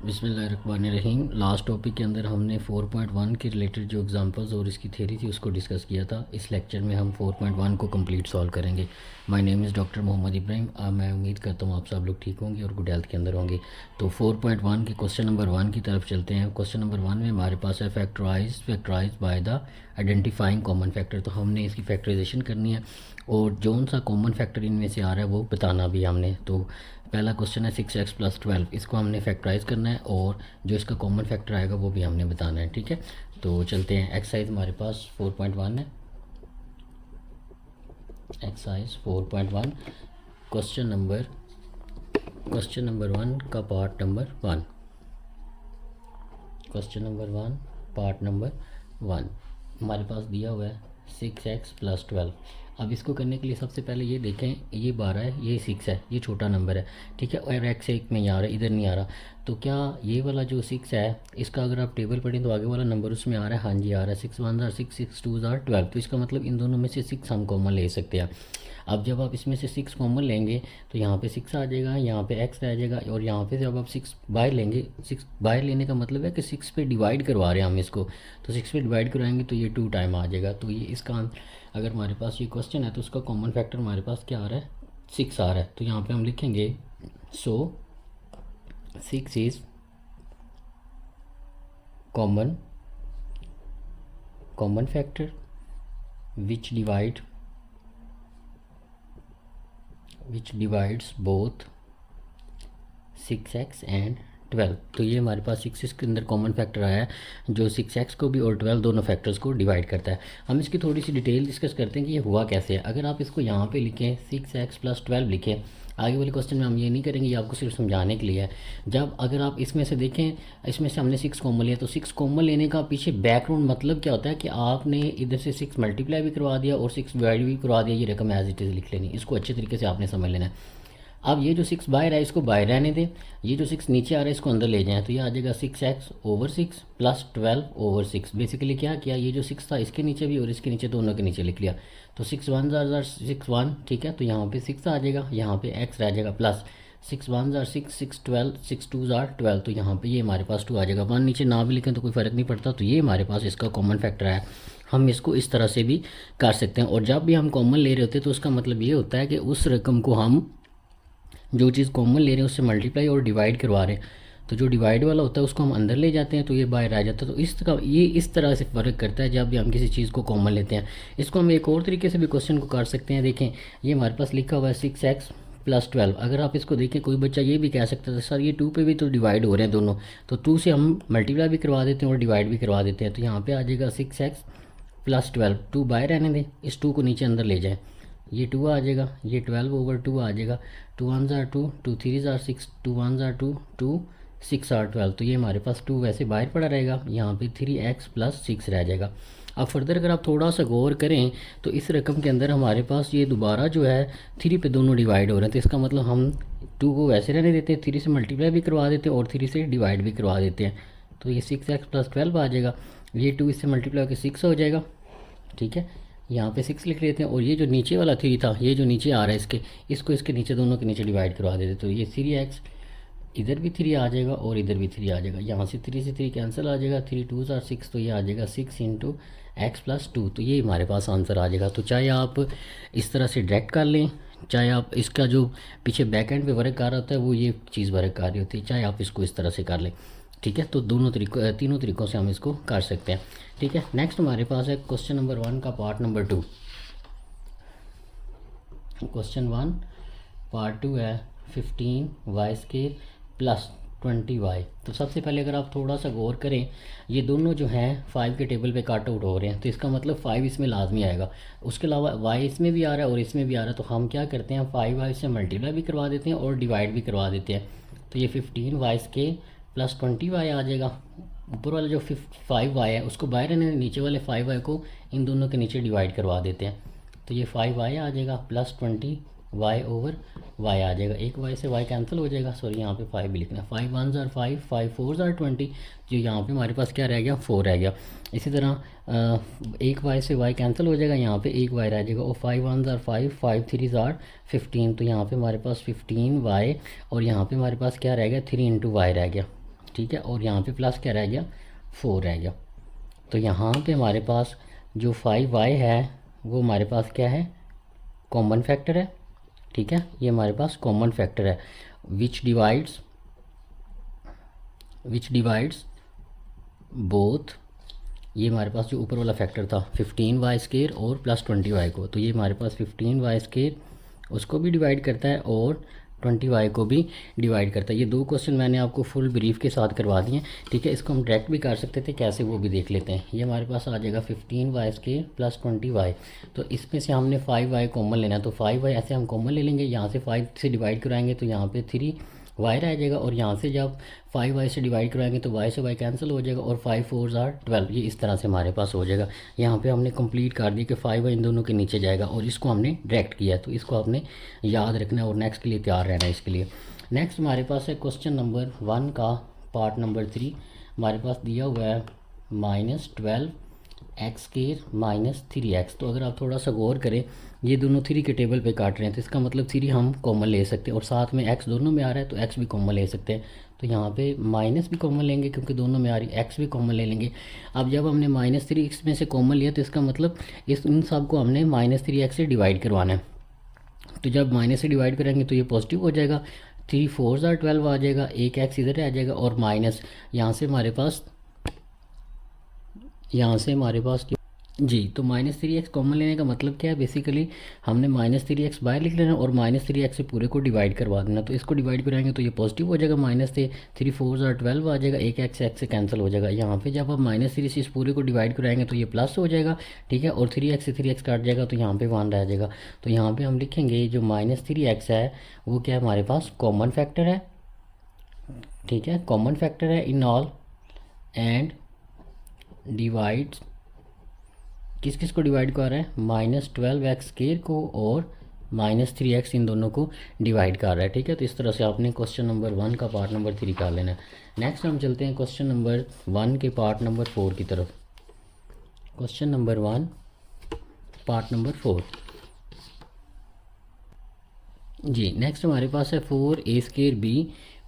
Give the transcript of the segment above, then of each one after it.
बिस्मिल्लाहिर्रहमानिर्रहीम। Last topic के अंदर हमने 4.1 के रिलेटेड जो एग्जांपल्स और इसकी थ्योरी थी उसको डिस्कस किया था। इस लेक्चर में हम 4.1 को कंप्लीट सॉल्व करेंगे। My name is doctor Mohammad Ibrahim. मैं उम्मीद करता हूँ आप सब लोग ठीक होंगे और गुड हेल्थ के अंदर होंगे। तो 4.1 के क्वेश्चन नंबर 1 की तरफ चलते हैं। क्वेश्चन नंबर 1 में हमारे पास है factorize by the identifying common factor. तो हमने इसकी फैक्टराइजेशन करनी है और जौन सा कॉमन फैक्टर इनमें से आ रहा है वो बताना भी हमने। तो पहला क्वेश्चन है 6x+12, इसको हमने फैक्टराइज करना है और जो इसका कॉमन फैक्टर आएगा वो भी हमने बताना है। ठीक है, तो चलते हैं। एक्सरसाइज हमारे पास 4.1 है। एक्सरसाइज 4.1 क्वेश्चन नंबर 1 का part number 1। Question number 1 part number 1 हमारे पास दिया हुआ है 6x+12। अब इसको करने के लिए सबसे पहले ये देखें, ये 12 है, ये 6 है, ये छोटा नंबर है। ठीक है, और x एक में यहाँ आ रहा है, इधर नहीं आ रहा। तो क्या ये वाला जो 6 है इसका अगर आप टेबल पढ़ें तो आगे वाला नंबर उसमें आ रहा है? हाँ जी आ रहा है। 6 1 ज़ार 6, 6 2 ज़ार 12। तो इसका मतलब इन दोनों में से 6 हम कॉमन ले सकते हैं। अब जब आप इसमें से 6 कॉमन लेंगे तो यहाँ पे 6 आ जाएगा, यहाँ पे x रह जाएगा, और यहाँ पे जब आप 6 बाहर लेंगे, 6 बाहर लेने का मतलब है कि 6 पे डिवाइड करवा रहे हैं हम इसको। तो 6 पे डिवाइड करवाएंगे तो ये 2 टाइम आ जाएगा। तो ये इसका अगर हमारे पास ये क्वेश्चन है तो उसका कॉमन फैक्टर हमारे पास क्या आ रहा है? 6 आ रहा है। तो यहाँ पे हम लिखेंगे सो 6 is common factor which divides both 6x and 12। तो ये हमारे पास 6 के अंदर कॉमन फैक्टर आया है जो 6x को भी और 12 दोनों फैक्टर्स को डिवाइड करता है। हम इसकी थोड़ी सी डिटेल डिस्कस करते हैं कि ये हुआ कैसे है। अगर आप इसको यहाँ पे लिखें 6x+12 लिखें, आगे वाले क्वेश्चन में हम ये नहीं करेंगे, ये आपको सिर्फ समझाने के लिए है। जब अगर आप इसमें से देखें, इसमें से हमने 6 कॉमन लिया, तो 6 कॉमन लेने का पीछे बैकग्राउंड मतलब क्या होता है कि आपने इधर से 6 मल्टीप्लाई भी करवा दिया और 6 डिवाइड भी करवा दिया। ये रकम एज इट इज़ लिख लेनी, इसको अच्छे तरीके से आपने समझ लेना है। अब ये जो 6 बाहर है इसको बाहर रहने दें, ये जो 6 नीचे आ रहा है इसको अंदर ले जाएं। तो ये आ जाएगा 6x/6 प्लस 12/6। बेसिकली क्या किया, ये जो 6 था इसके नीचे भी और इसके नीचे दोनों के नीचे लिख लिया। तो 6 1 ज़ार 6 1, ठीक है। तो यहाँ पे 6 आ जाएगा, यहाँ पे x रह जाएगा, प्लस 6 1 ज़ार 6, 6 12, 6 2 ज़ार 12। तो यहाँ पे ये हमारे पास 2 आ जाएगा। 1 नीचे ना भी लिखें तो कोई फ़र्क नहीं पड़ता। तो ये हमारे पास इसका कॉमन फैक्टर है। हम इसको इस तरह से भी कर सकते हैं। और जब भी हम कॉमन ले रहे होते हैं तो उसका मतलब ये होता है कि उस रकम को हम जो चीज़ कॉमन ले रहे हैं उससे मल्टीप्लाई और डिवाइड करवा रहे हैं। तो जो डिवाइड वाला होता है उसको हम अंदर ले जाते हैं तो ये बाहर आ जाता है। तो इस तरह से फ़र्क करता है जब भी हम किसी चीज़ को कॉमन लेते हैं। इसको हम एक और तरीके से भी क्वेश्चन को कर सकते हैं। देखें, ये हमारे पास लिखा हुआ है 6x+12। अगर आप इसको देखें, कोई बच्चा ये भी कह सकता है सर ये 2 पे भी तो डिवाइड हो रहे हैं दोनों, तो 2 से हम मल्टीप्लाई भी करवा देते हैं और डिवाइड भी करवा देते हैं। तो यहाँ पर आ जाएगा 6x+12। 2 बाहर रहने दें, इस 2 को नीचे अंदर ले जाएँ, ये 2 आ जाएगा, ये 12/2 आ जाएगा। 2 1 ज़ार 2, 2 3 ज़ार 6, 2 1 ज़ार 2, 2 6 आर 12। तो ये हमारे पास 2 वैसे बाहर पड़ा रहेगा, यहाँ पे 3x+6 रह जाएगा। अब फर्दर अगर आप थोड़ा सा गौर करें तो इस रकम के अंदर हमारे पास ये दोबारा जो है 3 पे दोनों डिवाइड हो रहे हैं। तो इसका मतलब हम 2 को वैसे रहने देते हैं, 3 से मल्टीप्लाई भी करवा देते हैं और 3 से डिवाइड भी करवा देते हैं। तो ये 6x+12 आ जाएगा। ये 2 इससे मल्टीप्लाई होकर 6 हो जाएगा, ठीक है। यहाँ पे 6 लिख लेते हैं और ये जो नीचे वाला 3 था, ये जो नीचे आ रहा है इसको इसके नीचे दोनों के नीचे डिवाइड करवा देते। तो ये 3x, इधर भी 3 आ जाएगा और इधर भी 3 आ जाएगा। यहाँ से 3 कैंसिल आ जाएगा, 3 2 ज़ार 6, तो ये आ जाएगा 6 × x+2। तो ये हमारे पास आंसर आ जाएगा। तो चाहे आप इस तरह से डायरेक्ट कर लें, चाहे आप इसका जो पीछे बैक एंड पे वर्क कर रहा होता है वो ये चीज़ वर्क कर रही होती है, चाहे आप इसको इस तरह से कर लें, ठीक है। तो तीनों तरीक़ों से हम इसको कर सकते हैं, ठीक है। नेक्स्ट हमारे पास है क्वेश्चन नंबर 1 का पार्ट नंबर 2। क्वेश्चन 1 पार्ट 2 है 15y² प्लस 20y। तो सबसे पहले अगर आप थोड़ा सा गौर करें, ये दोनों जो हैं 5 के टेबल पे कट आउट हो रहे हैं, तो इसका मतलब 5 इसमें लाजमी आएगा। उसके अलावा y इसमें भी आ रहा है और इसमें भी आ रहा है। तो हम क्या करते हैं, 5y से मल्टीप्लाई भी करवा देते हैं और डिवाइड भी करवा देते हैं। तो ये 15y² प्लस 20y आ जाएगा। ऊपर वाला जो 5y है उसको बाहर रहने, नीचे वाले 5y को इन दोनों के नीचे डिवाइड करवा देते हैं। तो ये 5y आ जाएगा प्लस 20y/y आ जाएगा। एक y से y कैंसिल हो जाएगा, सॉरी यहाँ पे 5 भी लिखना है। 5 1 ज़ार 5, 5 4 ज़ार 20। जो यहाँ पे हमारे पास क्या रह गया, 4 रह गया। इसी तरह एक y से y कैंसिल हो जाएगा, यहाँ पे एक y रह जाएगा। और 5 1 ज़ार 5, 5 3 ज़ार 15। तो यहाँ पे हमारे पास 15y और यहाँ पे हमारे पास क्या रह गया, 3 × y रह गया, ठीक है, और यहाँ पे प्लस क्या रह गया, 4 रह गया। तो यहाँ पे हमारे पास जो 5y है वो हमारे पास क्या है, कॉमन फैक्टर है। ठीक है, ये हमारे पास कॉमन फैक्टर है विच डिवाइड्स बोथ। ये हमारे पास जो ऊपर वाला फैक्टर था 15y² और प्लस 20y को, तो ये हमारे पास 15y² उसको भी डिवाइड करता है और 20y को भी डिवाइड करता है। ये दो क्वेश्चन मैंने आपको फुल ब्रीफ के साथ करवा दिए हैं। ठीक है, इसको हम डायरेक्ट भी कर सकते थे, कैसे वो भी देख लेते हैं। ये हमारे पास आ जाएगा 15y² प्लस 20y। तो इसमें से हमने 5y कॉमन लेना है, तो 5y ऐसे हम कॉमन ले लेंगे, यहाँ से 5 से डिवाइड कराएंगे तो यहाँ पे 3y रह जाएगा, और यहाँ से जब 5y से डिवाइड कराएंगे तो y से y कैंसिल हो जाएगा, और 5 4 आर 12। ये इस तरह से हमारे पास हो जाएगा। यहाँ पे हमने कंप्लीट कर दिया कि 5y इन दोनों के नीचे जाएगा, और इसको हमने डायरेक्ट किया है, तो इसको आपने याद रखना है और नेक्स्ट के लिए तैयार रहना है इसके लिए। नेक्स्ट हमारे पास है क्वेश्चन नंबर 1 का पार्ट नंबर 3। हमारे पास दिया हुआ है -12x² -3x। तो अगर आप थोड़ा सा गौर करें, ये दोनों 3 के टेबल पे काट रहे हैं, तो इसका मतलब 3 हम कॉमन ले सकते हैं, और साथ में x दोनों में आ रहा है तो x भी कॉमन ले सकते हैं। तो यहाँ पे माइनस भी कॉमन लेंगे क्योंकि दोनों में आ रही, x भी कॉमन ले लेंगे। अब जब हमने -3 इसमें से कॉमन लिया तो इसका मतलब इन सब को हमने -3x से डिवाइड करवाना है। तो जब माइनस से डिवाइड करेंगे तो ये पॉजिटिव हो जाएगा, 3 4 आर 12 आ जाएगा, एक एक्स इधर आ जाएगा, और माइनस यहाँ से हमारे पास जी। तो -3x कॉमन लेने का मतलब क्या है, बेसिकली हमने -3x बाहर लिख लेना और -3x से पूरे को डिवाइड करवा देना। तो इसको डिवाइड कराएंगे तो ये पॉजिटिव हो जाएगा, माइनस से 3 4 आर 12 आ जाएगा, एक एक्स से कैंसिल हो जाएगा। यहाँ पे जब आप -3 से इस पूरे को डिवाइड कराएंगे तो ये प्लस हो जाएगा। ठीक है, और 3x से 3x काट जाएगा तो यहाँ पे 1 रह जाएगा। तो यहाँ पे हम लिखेंगे जो -3x है वो क्या है, हमारे पास कॉमन फैक्टर है। ठीक है, कॉमन फैक्टर है इन ऑल एंड डिवाइड्स, किस किस को डिवाइड कर रहा है, -12x² को और -3x, इन दोनों को डिवाइड कर रहा है। ठीक है, तो इस तरह से आपने क्वेश्चन नंबर 1 का पार्ट नंबर 3 कर लेना है। नेक्स्ट हम चलते हैं क्वेश्चन नंबर 1 के पार्ट नंबर 4 की तरफ। क्वेश्चन नंबर 1 पार्ट नंबर 4 जी। नेक्स्ट हमारे पास है 4a²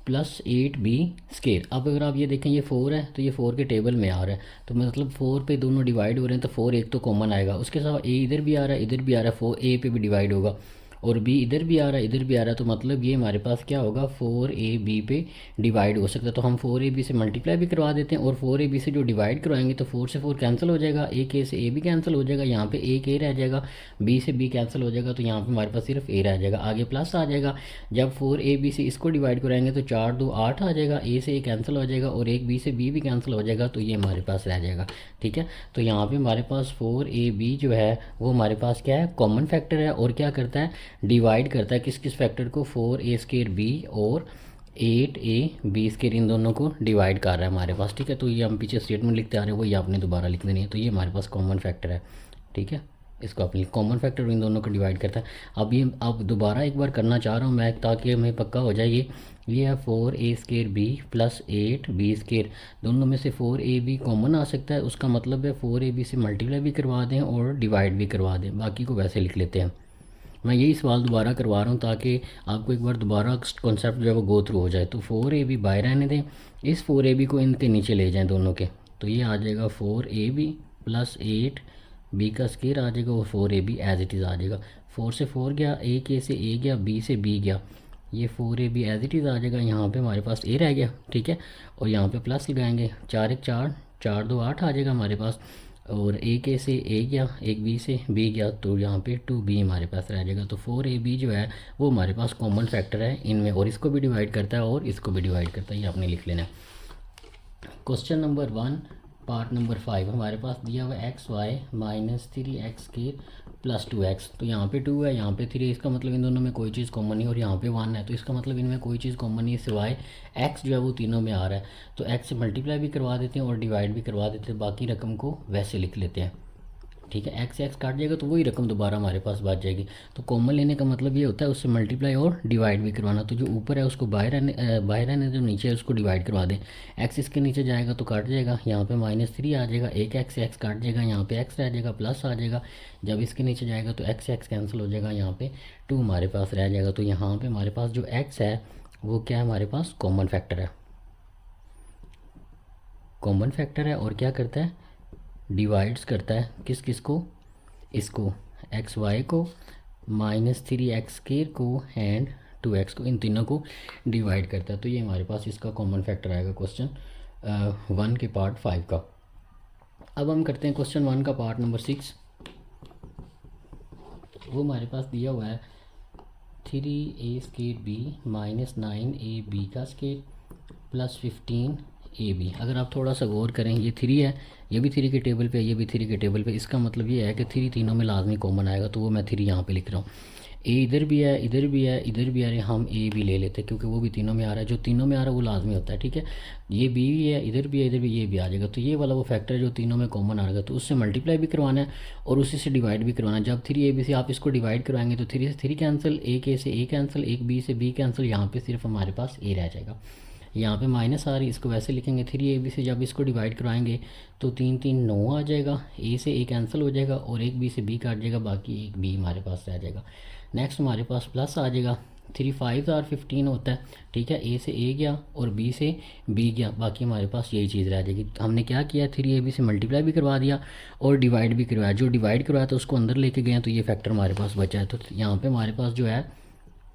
प्लस 8b²। अब अगर आप ये देखें, ये 4 है तो ये 4 के टेबल में आ रहा है, तो मतलब 4 पे दोनों डिवाइड हो रहे हैं, तो 4 एक तो कॉमन आएगा, उसके साथ a इधर भी आ रहा है, इधर भी आ रहा है, 4 a पे भी डिवाइड होगा, और b इधर भी आ रहा है, इधर भी आ रहा है, तो मतलब ये हमारे पास क्या होगा, 4ab पे डिवाइड हो सकता है। तो हम 4ab से मल्टीप्लाई भी करवा देते हैं, और 4ab से जो डिवाइड करवाएंगे तो 4 से 4 कैंसिल हो जाएगा, एक a से a भी कैंसिल हो जाएगा, यहाँ पे एक a रह जाएगा, b से b कैंसिल हो जाएगा, तो यहाँ पे हमारे पास सिर्फ a रह जाएगा, आगे प्लस आ जाएगा। जब 4ab से इसको डिवाइड कराएंगे तो 4 2 8 आ जाएगा, a से a कैंसिल हो जाएगा, और एक b से b भी कैंसिल हो जाएगा, तो ये हमारे पास रह जाएगा। ठीक है, तो यहाँ पे हमारे पास 4ab जो है वो हमारे पास क्या है, कॉमन फैक्टर है, और क्या करता है, डिवाइड करता है किस किस फैक्टर को, 4a² और 8ab², इन दोनों को डिवाइड कर रहा है हमारे पास। ठीक है, तो ये हम पीछे स्टेटमेंट लिखते आ रहे हैं, वही आपने दोबारा लिख देनी है। तो ये हमारे पास कॉमन फैक्टर है। ठीक है, इसको अपनी कॉमन फैक्टर इन दोनों को डिवाइड करता है। अब दोबारा एक बार करना चाह रहा हूँ मैं, ताकि हमें पक्का हो जाए। ये है 4a² प्लस 8b²। दोनों में से 4ab कॉमन आ सकता है, उसका मतलब है 4ab से मल्टीप्लाई भी करवा दें और डिवाइड भी करवा दें, बाकी को वैसे लिख लेते हैं। मैं यही सवाल दोबारा करवा रहा हूँ ताकि आपको एक बार दोबारा कॉन्सेप्ट जो है वो गो थ्रू हो जाए। तो 4ab बाहर रहने दें, इस 4ab को इनके नीचे ले जाएं दोनों के, तो ये आ जाएगा 4ab प्लस 8b² आ जाएगा, और 4ab एज इट इज़ आ जाएगा। 4 से 4 गया, a से a गया, b से b गया, ये 4ab एज इट इज़ आ जाएगा। यहाँ पे हमारे पास a रह गया। ठीक है, और यहाँ पे प्लस लगाएंगे, 4 1 4, 4 2 8 आ जाएगा हमारे पास, और एक ए से ए गया, एक बी से बी गया, तो यहाँ पे 2b हमारे पास रह जाएगा। तो 4ab जो है वो हमारे पास कॉमन फैक्टर है इनमें, और इसको भी डिवाइड करता है और इसको भी डिवाइड करता है, ये आपने लिख लेना है। क्वेश्चन नंबर 1 पार्ट नंबर 5 हमारे पास दिया हुआ xy -3x² प्लस 2x। तो यहाँ पे 2 है, यहाँ पे 3 है, इसका मतलब इन दोनों में कोई चीज़ कॉमन नहीं, और यहाँ पे 1 है, तो इसका मतलब इनमें कोई चीज़ कॉमन नहीं सिवाय x जो है वो तीनों में आ रहा है। तो x से मल्टीप्लाई भी करवा देते हैं और डिवाइड भी करवा देते हैं, बाकी रकम को वैसे लिख लेते हैं। ठीक है, x काट जाएगा तो वही रकम दोबारा हमारे पास बच जाएगी। तो कॉमन लेने का मतलब ये होता है उससे मल्टीप्लाई और डिवाइड भी करवाना। तो जो ऊपर है उसको बाहर रहने, जो नीचे है उसको डिवाइड करवा दें। x इसके नीचे जाएगा तो काट जाएगा, यहाँ पे -3 आ जाएगा, एक x काट जाएगा, यहाँ पे x रह जाएगा, प्लस आ जाएगा। जब इसके नीचे जाएगा तो x कैंसिल हो जाएगा, यहाँ पे 2 हमारे पास रह जाएगा। तो यहाँ पर हमारे पास जो x है वो क्या है, हमारे पास कॉमन फैक्टर है। कॉमन फैक्टर है और क्या करता है, डिवाइड्स करता है किस किस को, इसको एक्स वाई को, -3x² को एंड 2x को, इन तीनों को डिवाइड करता है। तो ये हमारे पास इसका कॉमन फैक्टर आएगा क्वेश्चन 1 के पार्ट 5 का। अब हम करते हैं क्वेश्चन 1 का पार्ट नंबर 6। वो हमारे पास दिया हुआ है 3a² -9ab का स्केयर प्लस 15ab। अगर आप थोड़ा सा गौर करें, ये 3 है, ये भी 3 के टेबल पे, ये भी 3 के टेबल पे, इसका मतलब ये है कि 3 तीनों में लाजमी कॉमन आएगा, तो वो मैं 3 यहाँ पे लिख रहा हूँ। ए इधर भी है, इधर भी है, इधर भी आ रहे, हम ए भी ले लेते हैं क्योंकि वो भी तीनों में आ रहा है, जो तीनों में आ रहा है वो लाजमी होता है, ठीक है। ये बी भी है, इधर भी है, इधर भी, ये भी आ जाएगा। तो ये वाला वो फैक्टर है जो तीनों में कॉमन आ रहा है, तो उससे मल्टीप्लाई भी करवाना है और उसी से डिवाइड भी करवाना है। जब 3ab से आप इसको डिवाइड करवाएंगे तो 3 से 3 कैंसिल, एक ए से ए कैंसिल, एक बी से बी कैंसिल, यहाँ पे सिर्फ हमारे पास ए रह जाएगा। यहाँ पे माइनस आ रही, इसको वैसे लिखेंगे 3ab से जब इसको डिवाइड करवाएंगे तो 3 3 9 आ जाएगा, ए से ए कैंसिल हो जाएगा और एक बी से बी काट जाएगा, बाकी एक बी हमारे पास रह जाएगा। नेक्स्ट हमारे पास प्लस आ जाएगा, 3 5 और 15 होता है, ठीक है। ए से ए गया और बी से बी गया, बाकी हमारे पास यही चीज़ रह जाएगी। हमने क्या किया, 3ab से मल्टीप्लाई भी करवा दिया और डिवाइड भी करवाया। जो डिवाइड करवाया तो उसको अंदर लेके गए तो ये फैक्टर हमारे पास बचा है। तो यहाँ पे हमारे पास जो है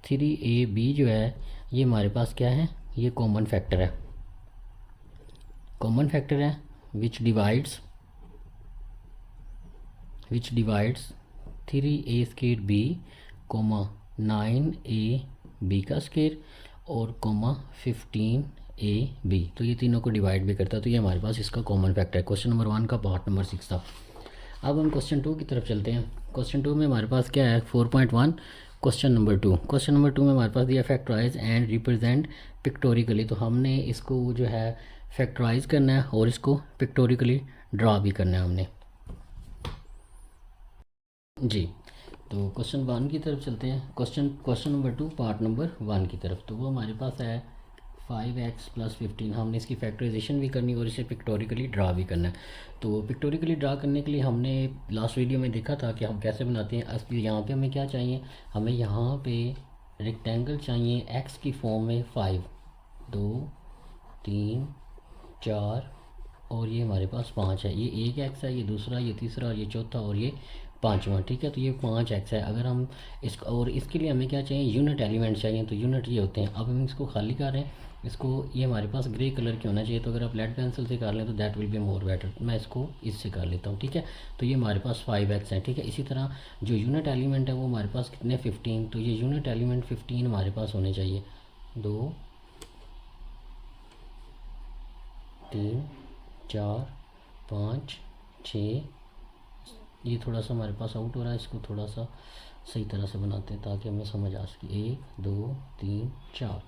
3ab जो है ये हमारे पास क्या है, ये कॉमन फैक्टर है, कॉमन फैक्टर है विच डिवाइड्स 3a² b, 9ab का स्केयर और 15ab। तो ये तीनों को डिवाइड भी करता है, तो ये हमारे पास इसका कॉमन फैक्टर है। क्वेश्चन नंबर 1 का पार्ट नंबर 6 था। अब हम क्वेश्चन 2 की तरफ चलते हैं। क्वेश्चन 2 में हमारे पास क्या है, 4.1 क्वेश्चन नंबर 2। क्वेश्चन नंबर 2 में हमारे पास दिया फैक्टराइज एंड रिप्रेजेंट पिक्टोरिकली। तो हमने इसको जो है फैक्टराइज करना है और इसको पिक्टोरिकली ड्रा भी करना है हमने जी। तो क्वेश्चन 1 की तरफ चलते हैं, क्वेश्चन नंबर 2 पार्ट नंबर 1 की तरफ। तो वो हमारे पास है 5x + 15। हमने इसकी फैक्टराइजेशन भी करनी और इसे पिक्टोरिकली ड्रा भी करना है। तो पिक्टोरिकली ड्रा करने के लिए हमने लास्ट वीडियो में देखा था कि हम कैसे बनाते हैं। असली यहाँ पे हमें क्या चाहिए, हमें यहाँ पे रेक्टेंगल चाहिए x की फॉर्म में 5, 2 3 4 और ये हमारे पास 5 है। ये एक x है, ये दूसरा, ये तीसरा, ये चौथा और ये पाँचवा, ठीक है। तो ये 5x है। अगर हम इसको, और इसके लिए हमें क्या चाहिए, यूनिट एलिमेंट चाहिए। तो यूनिट ये होते हैं। अब हम इसको खाली कर रहे हैं, इसको, ये हमारे पास ग्रे कलर के होना चाहिए। तो अगर आप लेड पेंसिल से कर लें तो that will be more better. मैं इसको इससे कर लेता हूँ, ठीक है। तो ये हमारे पास 5x है, ठीक है। इसी तरह जो यूनिट एलिमेंट है वो हमारे पास कितने, 15। तो ये यूनिट एलिमेंट 15 हमारे पास होने चाहिए। 2 3 4 5 6। ये थोड़ा सा हमारे पास आउट हो रहा है, इसको थोड़ा सा सही तरह से बनाते हैं ताकि हमें समझ आ सके। 1 2 3 4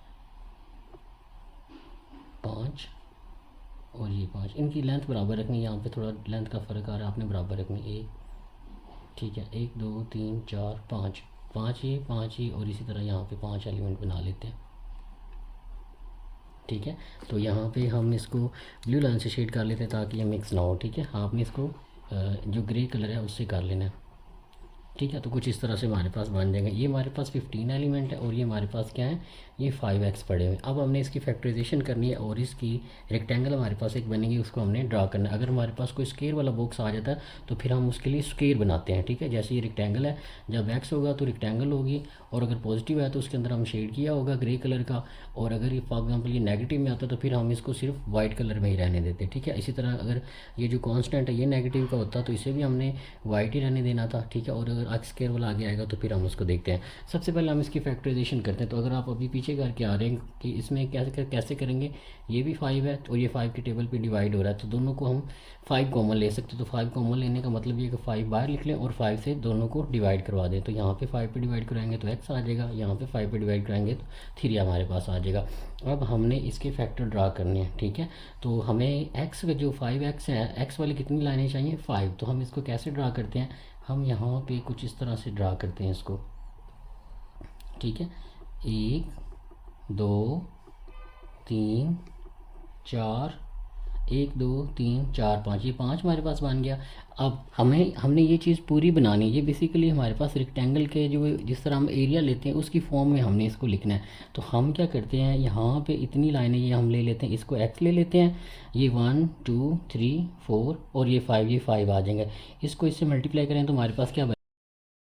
5 और ये 5। इनकी लेंथ बराबर रखनी, यहाँ पे थोड़ा लेंथ का फ़र्क आ रहा है, आपने बराबर रखनी। एक, ठीक है, 1 2 3 4 5, 5 ये और इसी तरह यहाँ पे 5 एलिमेंट बना लेते हैं, ठीक है। तो यहाँ पे हम इसको ब्लू लाइन से शेड कर लेते हैं ताकि ये मिक्स ना हो, ठीक है। आपने इसको जो ग्रे कलर है उससे कर लेना है, ठीक है। तो कुछ इस तरह से हमारे पास बन जाएंगे। ये हमारे पास 15 एलिमेंट है और ये हमारे पास क्या है, ये 5x पड़े हुए। अब हमने इसकी फैक्टराइजेशन करनी है और इसकी रेक्टेंगल हमारे पास एक बनेगी, उसको हमने ड्रा करना है। अगर हमारे पास कोई स्केयर वाला बॉक्स आ जाता है तो फिर हम उसके लिए स्केयर बनाते हैं, ठीक है। जैसे ये रेक्टेंगल है, जब x होगा तो रेक्टेंगल होगी और अगर पॉजिटिव है तो उसके अंदर हम शेड किया होगा ग्रे कलर का, और अगर ये फॉर एग्जाम्पल ये नेगेटिव में आता है तो फिर हम इसको सिर्फ वाइट कलर में ही रहने देते, ठीक है। इसी तरह अगर ये जो कॉन्स्टेंट है ये नेगेटिव का होता तो इसे भी हमने वाइट ही रहने देना था, ठीक है। और अगर x स्केयर वाला आगे आएगा तो फिर हम उसको देखते हैं। सबसे पहले हम इसकी फैक्टराइजेशन करते हैं। तो अगर आप अभी पीछे करके आ रहे हैं कि इसमें कैसे करेंगे, ये भी 5 है और ये 5 के टेबल पे डिवाइड हो रहा है, तो दोनों को हम 5 कॉमन ले सकते हैं। तो 5 कॉमन लेने का मतलब ये कि 5 बाहर लिख लें और 5 से दोनों को डिवाइड करवा दें। तो यहाँ पे 5 पे डिवाइड कराएंगे तो x आ जाएगा, यहाँ पे 5 पे डिवाइड कराएंगे तो 3 हमारे पास आ जाएगा। अब हमने इसके फैक्टर ड्रा करने हैं, ठीक है। तो हमें x जो 5x है, x वाली कितनी लाने चाहिए, 5। तो हम इसको कैसे ड्रा करते हैं, हम यहाँ पे कुछ इस तरह से ड्रा करते हैं इसको, ठीक है। 1 2 3 4 1 2 3 4 5, ये 5 हमारे पास बन गया। अब हमने ये चीज़ पूरी बनानी है। ये बेसिकली हमारे पास रेक्टेंगल के जो जिस तरह हम एरिया लेते हैं उसकी फॉर्म में हमने इसको लिखना है। तो हम क्या करते हैं, यहाँ पे इतनी लाइनें ये हम ले लेते हैं, इसको एक्स ले लेते हैं। ये 1 2 3 4 और ये 5, ये 5 आ जाएंगे। इसको इससे मल्टीप्लाई करें तो हमारे पास क्या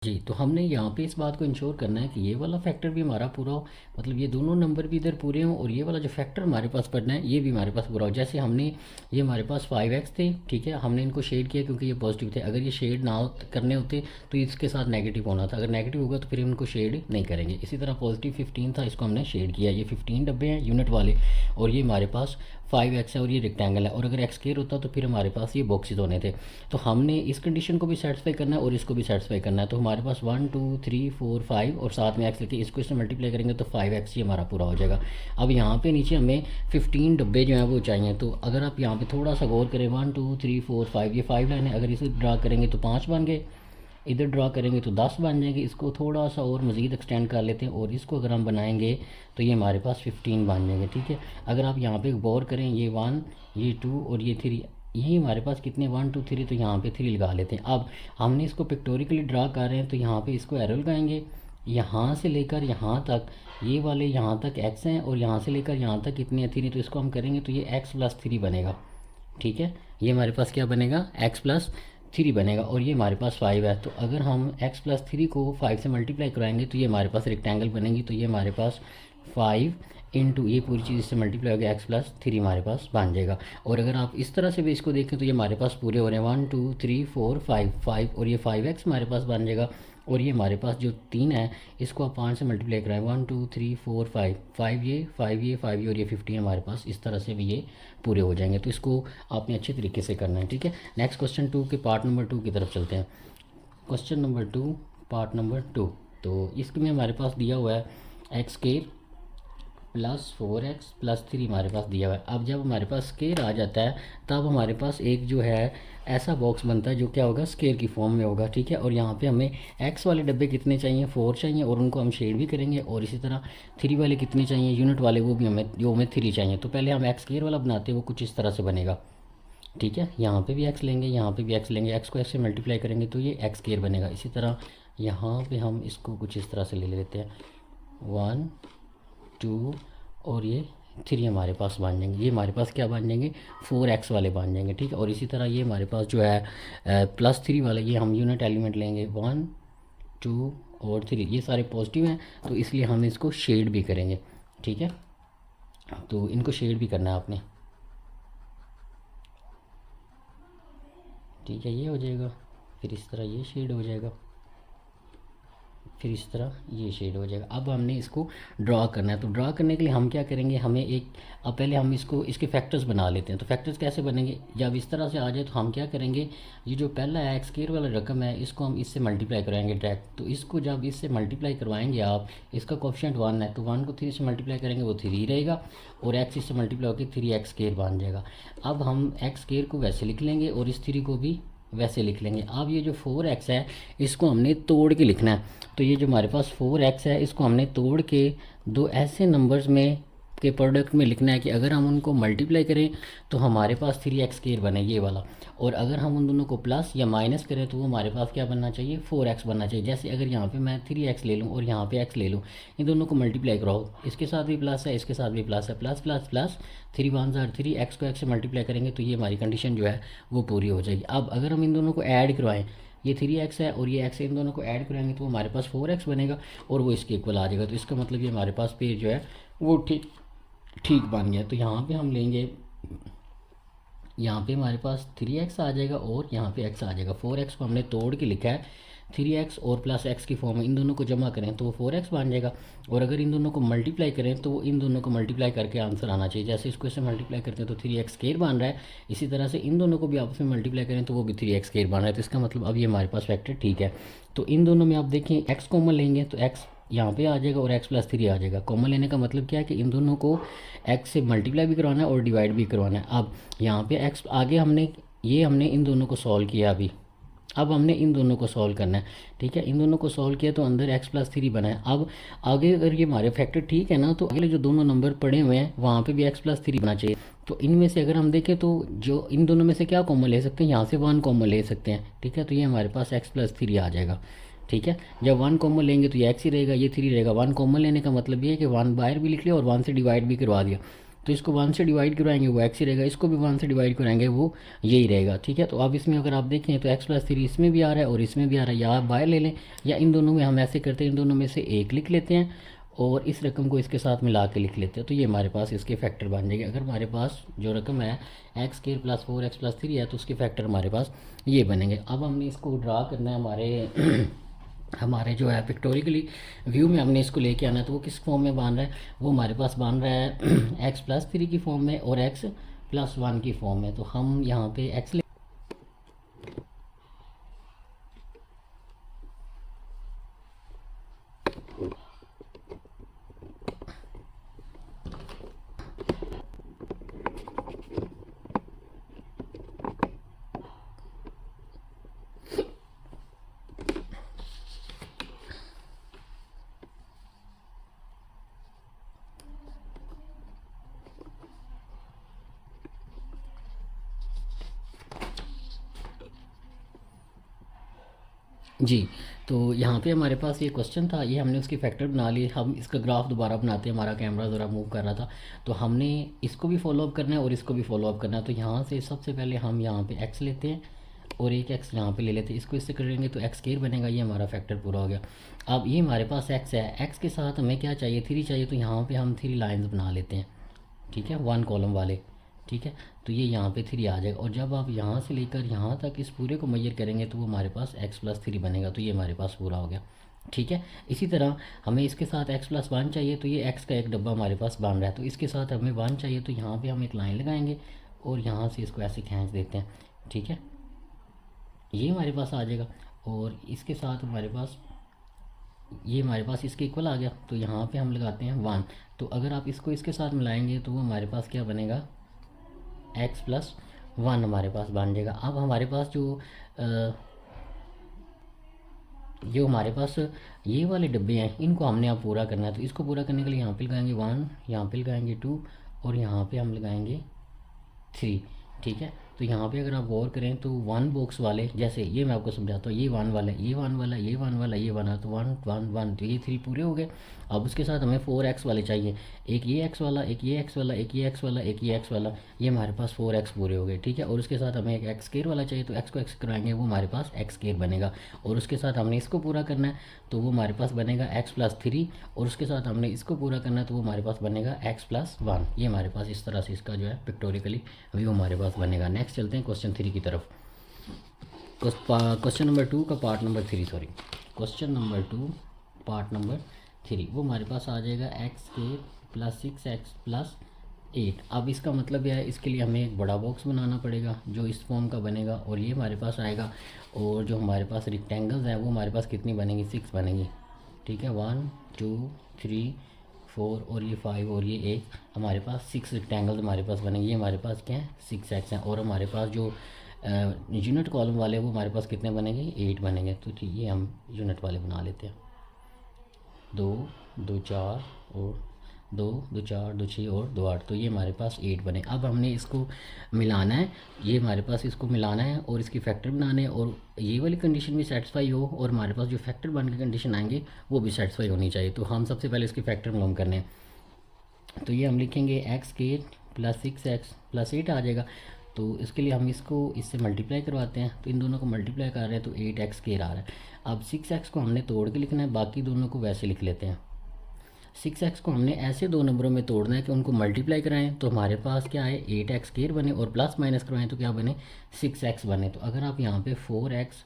जी। तो हमने यहाँ पे इस बात को इंश्योर करना है कि ये वाला फैक्टर भी हमारा पूरा हो, मतलब ये दोनों नंबर भी इधर पूरे हों, और ये वाला जो फैक्टर हमारे पास पढ़ना है ये भी हमारे पास पूरा हो। जैसे हमने ये हमारे पास 5x थे, ठीक है, हमने इनको शेड किया क्योंकि ये पॉजिटिव थे। अगर ये शेड ना करने होते तो इसके साथ नेगेटिव होना था, अगर नेगेटिव होगा तो फिर हम इनको शेड नहीं करेंगे। इसी तरह पॉजिटिव 15 था, इसको हमने शेड किया। ये 15 डब्बे हैं यूनिट वाले, और ये हमारे पास 5x है और ये रेक्टेंगल है, और अगर एक्स स्क्वायर होता तो फिर हमारे पास ये बॉक्सेस होने थे। तो हमने इस कंडीशन को भी सेटिस्फाई करना है और इसको भी सेटिस्फाई करना है। तो हमारे पास 1 2 3 4 5 और साथ में एक्स लेके इसको इससे मल्टीप्लाई करेंगे तो 5x ही हमारा पूरा हो जाएगा। अब यहाँ पे नीचे हमें 15 डब्बे जो हैं वो चाहिए। तो अगर आप यहाँ पे थोड़ा सा गौर करें, 1 2 3 4 5, ये 5 लाइन है, अगर इसे ड्रा करेंगे तो 5 बन गए, इधर ड्रा करेंगे तो 10 बन जाएंगे। इसको थोड़ा सा और मज़ीद एक्सटेंड कर लेते हैं, और इसको अगर हम बनाएंगे तो ये हमारे पास 15 बन जाएंगे, ठीक है। अगर आप यहाँ पे गौर करें, ये 1 ये 2 और ये 3, यही हमारे पास कितने 1 2 3, तो यहाँ पे 3 लगा लेते हैं। अब हमने इसको पिक्टोरिकली ड्रा कर रहे हैं, तो यहाँ पे इसको एरो लगाएंगे, यहाँ से लेकर यहाँ तक, ये वाले यहाँ तक x हैं, और यहाँ से लेकर यहाँ तक कितने हैं 3, तो इसको हम करेंगे तो ये x + 3 बनेगा, ठीक है। ये हमारे पास क्या बनेगा, x + 3 बनेगा, और ये हमारे पास 5 है। तो अगर हम x + 3 को 5 से मल्टीप्लाई कराएंगे तो ये हमारे पास रेक्टेंगल बनेगी। तो ये हमारे पास 5 इंटू ये पूरी चीज़ इससे मल्टीप्लाई हो गया, x + 3 हमारे पास बन जाएगा। और अगर आप इस तरह से भी इसको देखें तो ये हमारे पास पूरे हो रहे हैं 1 2 3 4 5 और ये 5x हमारे पास बन जाएगा। और ये हमारे पास जो 3 है इसको आप 5 से मल्टीप्लाई कराएं, 1 2 3 4 5, 5 ये 5 ये 5 ये और ये 15 हमारे पास, इस तरह से भी ये पूरे हो जाएंगे। तो इसको आपने अच्छे तरीके से करना है, ठीक है। नेक्स्ट क्वेश्चन 2 के पार्ट नंबर 2 की तरफ चलते हैं। क्वेश्चन नंबर 2 पार्ट नंबर 2, तो इसमें हमारे पास दिया हुआ है x² + 4x + 3 हमारे पास दिया हुआ है। अब जब हमारे पास स्केयर आ जाता है तब हमारे पास एक जो है ऐसा बॉक्स बनता है जो क्या होगा, स्केयर की फॉर्म में होगा, ठीक है। और यहाँ पे हमें x वाले डब्बे कितने चाहिए, 4 चाहिए, और उनको हम शेड भी करेंगे। और इसी तरह 3 वाले कितने चाहिए, यूनिट वाले, वो भी हमें जो हमें 3 चाहिए। तो पहले हम x स्केयर वाला बनाते हैं, वो कुछ इस तरह से बनेगा, ठीक है। यहाँ पे भी x लेंगे, यहाँ पे भी x लेंगे, x को x से मल्टीप्लाई करेंगे तो ये x स्केयर बनेगा। इसी तरह यहाँ पे हम इसको कुछ इस तरह से ले लेते हैं, 1 2 और ये 3 हमारे पास बन जाएंगे। ये हमारे पास क्या बन जाएंगे, 4x वाले बन जाएंगे, ठीक है। और इसी तरह ये हमारे पास जो है +3 वाले, ये हम यूनिट एलिमेंट लेंगे, 1 2 और 3, ये सारे पॉजिटिव हैं तो इसलिए हम इसको शेड भी करेंगे, ठीक है। तो इनको शेड भी करना है आपने, ठीक है। ये हो जाएगा, फिर इस तरह ये शेड हो जाएगा, फिर इस तरह ये शेड हो जाएगा। अब हमने इसको ड्रा करना है। तो ड्रा करने के लिए हम क्या करेंगे, हमें अब पहले हम इसके फैक्टर्स बना लेते हैं। तो फैक्टर्स कैसे बनेंगे, जब इस तरह से आ जाए तो हम क्या करेंगे, ये जो पहला है x स्क्वायर वाला रकम है इसको हम इससे मल्टीप्लाई कराएंगे डायरेक्ट। तो इसको जब इससे मल्टीप्लाई करवाएंगे आप, इसका कोफिशिएंट 1 है तो 1 को 3 से मल्टीप्लाई करेंगे वो 3 रहेगा, और x इससे मल्टीप्लाई होकर 3x स्क्वायर बन जाएगा। अब हम x स्क्वायर को वैसे लिख लेंगे और इस 3 को भी वैसे लिख लेंगे। अब ये जो 4x है इसको हमने तोड़ के लिखना है। तो ये जो हमारे पास 4x है इसको हमने तोड़ के दो ऐसे नंबर्स में के प्रोडक्ट में लिखना है कि अगर हम उनको मल्टीप्लाई करें तो हमारे पास 3x स्क्वायर बने, ये वाला। और अगर हम उन दोनों को प्लस या माइनस करें तो वो हमारे पास क्या बनना चाहिए, 4x बनना चाहिए। जैसे अगर यहाँ पे मैं 3x ले लूँ और यहाँ पे x ले लूँ, इन दोनों को मल्टीप्लाई कराओ, इसके साथ भी प्लस है, इसके साथ भी प्लस है, प्लस प्लस प्लस, 3 1 ज़ार 3, x को x से मल्टीप्लाई करेंगे तो ये हमारी कंडीशन जो है वो पूरी हो जाएगी। अब अगर हम इन दोनों को ऐड करवाएं, ये 3x है और ये x है, इन दोनों को ऐड कराएंगे तो हमारे पास 4x बनेगा और वो इसके इक्वल आ जाएगा। तो इसका मतलब ये हमारे पास पेज जो है वो ठीक बन गया। तो यहाँ पे हम लेंगे, यहाँ पे हमारे पास 3x आ जाएगा और यहाँ पे x आ जाएगा। 4x को हमने तोड़ के लिखा है 3x और प्लस x की फॉर्म में, इन दोनों को जमा करें तो वो 4x बन जाएगा। और अगर इन दोनों को मल्टीप्लाई करें तो इन दोनों को मल्टीप्लाई करके आंसर आना चाहिए। जैसे इसको इससे मल्टीप्लाई करते हैं तो 3x स्क्वायर बन रहा है, इसी तरह से इन दोनों को भी आपस में मल्टीप्लाई करें तो वो भी 3x स्क्वायर बन रहा है। तो इसका मतलब अब ये हमारे पास फैक्टर ठीक है। तो इन दोनों में आप देखें x कॉमन लेंगे तो x यहाँ पे आ जाएगा और x + 3 आ जाएगा। कॉमन लेने का मतलब क्या है कि इन दोनों को x से मल्टीप्लाई भी करवाना है और डिवाइड भी करवाना है। अब यहाँ पे x आगे हमने इन दोनों को सॉल्व किया अभी, अब हमने इन दोनों को सॉल्व करना है, ठीक है। इन दोनों को सॉल्व किया तो अंदर x + 3 बना है। अब आगे अगर ये हमारे फैक्टर ठीक है ना, तो अगले जो दोनों नंबर पड़े हुए हैं वहाँ पे भी x + 3 बना चाहिए। तो इनमें से अगर हम देखें तो जो इन दोनों में से क्या कॉमन ले सकते हैं, यहाँ से वन कॉमन ले सकते हैं, ठीक है। तो ये हमारे पास x+3 आ जाएगा, ठीक है। जब वन कॉमन लेंगे तो ये x ही रहेगा, ये 3 रहेगा। वन कॉमन लेने का मतलब ये है कि वन बाहर भी लिख लिया और वन से डिवाइड भी करवा दिया, तो इसको वन से डिवाइड करवाएंगे वो x ही रहेगा, इसको भी वन से डिवाइड कराएंगे वो यही रहेगा, ठीक है। तो अब इसमें अगर आप देखें तो x+3 इसमें भी आ रहा है और इसमें भी आ रहा है, या आप बाहर ले लें या इन दोनों में हम ऐसे करते हैं, इन दोनों में से एक लिख लेते हैं और इस रकम को इसके साथ मिला के लिख लेते हैं, तो ये हमारे पास इसके फैक्टर बन जाएंगे। अगर हमारे पास जो रकम है x² + 4x+3 है तो उसके फैक्टर हमारे पास ये बनेंगे। अब हमने इसको ड्रा करना है हमारे हमारे जो है पिक्टोरिकली व्यू में हमने इसको लेके आना है, तो वो किस फॉर्म में बन रहा है, वो हमारे पास बन रहा है x+3 की फॉर्म में और x+1 की फॉर्म में। तो हम यहाँ पे x जी, तो यहाँ पे हमारे पास ये क्वेश्चन था, ये हमने उसकी फैक्टर बना लिए। हम इसका ग्राफ दोबारा बनाते हैं, हमारा कैमरा ज़रा मूव कर रहा था, तो हमने इसको भी फॉलो अप करना है और इसको भी फॉलो अप करना है। तो यहाँ से सबसे पहले हम यहाँ पे x लेते हैं और एक x यहाँ पे ले लेते हैं, इसको इससे करेंगे तो x² बनेगा, ये हमारा फैक्टर पूरा हो गया। अब ये हमारे पास x है, x के साथ हमें क्या चाहिए, 3 चाहिए, तो यहाँ पर हम 3 लाइन्स बना लेते हैं, ठीक है, 1 कॉलम वाले, ठीक है। तो ये यहाँ पे 3 आ जाएगा और जब आप यहाँ से लेकर यहाँ तक इस पूरे को मेजर करेंगे तो वो हमारे पास x+3 बनेगा, तो ये हमारे पास पूरा हो गया, ठीक है। इसी तरह हमें इसके साथ x+1 चाहिए, तो ये x का एक डब्बा हमारे पास बन रहा है, तो इसके साथ हमें 1 चाहिए, तो यहाँ पे हम एक लाइन लगाएंगे और यहाँ से इसको ऐसे खींच देते हैं, ठीक है, ये हमारे पास आ जाएगा। और इसके साथ हमारे पास ये हमारे पास इसके इक्वल आ गया, तो यहाँ पे हम लगाते हैं 1। तो अगर आप इसको इसके साथ मिलाएंगे तो वो हमारे पास क्या बनेगा, x+1 हमारे पास बन जाएगा। अब हमारे पास जो हमारे पास ये वाले डब्बे हैं इनको हमने अब पूरा करना है, तो इसको पूरा करने के लिए यहाँ पे लगाएंगे 1, यहाँ पे लगाएंगे 2 और यहाँ पे हम लगाएंगे 3, ठीक है। तो यहाँ पे अगर आप गौर करें तो 1 बॉक्स वाले, जैसे ये मैं आपको समझाता हूँ, ये 1 वाला, ये 1 वाला, ये 1 वाला, ये 1 वाला, तो 1 1 1, तो ये 3 पूरे हो गए। अब उसके साथ हमें 4x वाले चाहिए, एक ये x वाला, एक ये x वाला, एक ये x वाला, एक ये x वाला, ये हमारे पास 4x पूरे हो गए, ठीक है। और उसके साथ हमें एक x² वाला चाहिए, तो x को x कराएंगे वो हमारे पास x² बनेगा और उसके साथ हमने इसको पूरा करना है तो वो हमारे पास बनेगा x+3 और उसके साथ हमने इसको पूरा करना है तो वो हमारे पास बनेगा x+1। ये हमारे पास इस तरह से इसका जो है पिक्टोरिकली व्यू हमारे पास बनेगा। नेक्स्ट चलते हैं क्वेश्चन 3 की तरफ। क्वेश्चन नंबर 2 का part number 3, sorry, question number 2 part number 3, वो हमारे पास आ जाएगा x²+ 6x+8। अब इसका मतलब यह है, इसके लिए हमें एक बड़ा बॉक्स बनाना पड़ेगा जो इस फॉर्म का बनेगा और ये हमारे पास आएगा। और जो हमारे पास रेक्टेंगल्स हैं वो हमारे पास कितनी बनेंगी, 6 बनेंगी, ठीक है। 1 2 3 4 और ये 5 और ये 1, हमारे पास 6 रेक्टेंगल्स हमारे पास बनेंगे। ये हमारे पास क्या है, 6x हैं। और हमारे पास जो यूनिट कॉलम वाले वो हमारे पास कितने बनेंगे, 8 बनेंगे। तो ठीक, ये हम यूनिट वाले बना लेते हैं, 2 2 4 और 2 2 4 2 6 और 2 8, तो ये हमारे पास 8 बने। अब हमने इसको मिलाना है, ये हमारे पास इसको मिलाना है और इसकी फैक्टर बनाने हैं और ये वाली कंडीशन भी सेटिस्फाई हो और हमारे पास जो फैक्टर बन के कंडीशन आएंगे वो भी सेटिस्फाई होनी चाहिए। तो हम सबसे पहले इसके फैक्टर मालूम करने हैं, तो ये हम लिखेंगे x² + 6x+8 आ जाएगा। तो इसके लिए हम इसको इससे मल्टीप्लाई करवाते हैं, तो इन दोनों को मल्टीप्लाई कर रहे हैं तो 8x² आ रहा है। अब 6x को हमने तोड़ के लिखना है, बाकी दोनों को वैसे लिख लेते हैं। 6x को हमने ऐसे दो नंबरों में तोड़ना है कि उनको मल्टीप्लाई कराएं, तो हमारे पास क्या है, 8x² बने और प्लस माइनस करवाएं तो क्या बने, 6x बने। तो अगर आप यहाँ पे 4x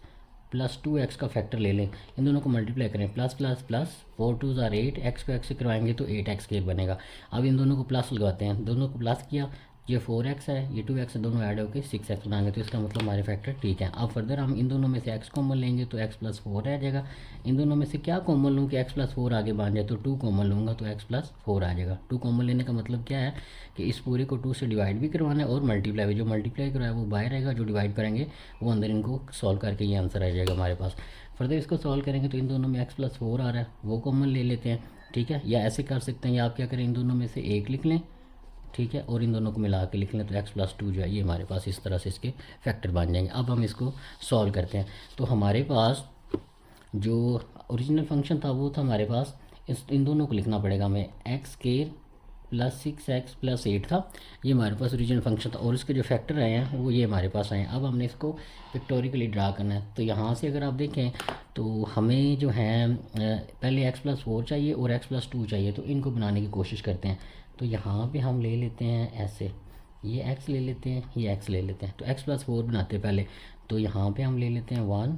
+ 2x का फैक्टर ले लें, इन दोनों को मल्टीप्लाई करें, प्लस प्लस प्लस 4 2 = 8, x को x से करवाएंगे तो 8x² बनेगा। अब इन दोनों को प्लस लगाते हैं, दोनों को प्लस किया, ये 4x है, ये 2x है, दोनों ऐड होकर 6x बनाएंगे, तो इसका मतलब हमारे फैक्टर ठीक है। अब फर्दर हम इन दोनों में से x कॉमन लेंगे तो x+4 रह जाएगा। इन दोनों में से क्या कॉमन लूँ कि x+4 आगे बन जाए, तो 2 कॉमन लूँगा तो x+4 आ जाएगा। 2 कॉमन लेने का मतलब क्या है कि इस पूरे को 2 से डिवाइड भी करवाना है और मल्टीप्लाई भी, जो मल्टीप्लाई करवाए वो बाहर रहेगा, जो डिवाइड करेंगे वो अंदर, इनको सॉल्व करके ये आंसर आ जाएगा हमारे पास। फर्दर इसको सॉल्व करेंगे तो इन दोनों में x+4 आ रहा है, वो कॉमन ले लेते हैं, ठीक है। या ऐसे कर सकते हैं, या आप क्या करें, इन दोनों में से एक लिख लें, ठीक है, और इन दोनों को मिला के लिख लें तो एक्स प्लस टू जो है ये हमारे पास इस तरह से इसके फैक्टर बन जाएंगे। अब हम इसको सॉल्व करते हैं। तो हमारे पास जो ओरिजिनल फंक्शन था वो था हमारे पास, इन दोनों को लिखना पड़ेगा हमें, x square plus 6x plus 8 था, ये हमारे पास ओरिजिनल फंक्शन था, और इसके जो फैक्टर आए हैं वो ये हमारे पास आए हैं। अब हमने इसको पिक्टोरिकली ड्रा करना है। तो यहाँ से अगर आप देखें तो हमें जो है पहले x प्लस 4 चाहिए और x प्लस 2 चाहिए, तो इनको बनाने की कोशिश करते हैं। तो यहाँ पे हम ले लेते हैं ऐसे, ये x ले लेते हैं, ये x ले लेते हैं, तो x प्लस 4 बनाते हैं पहले। तो यहाँ पे हम ले लेते हैं 1,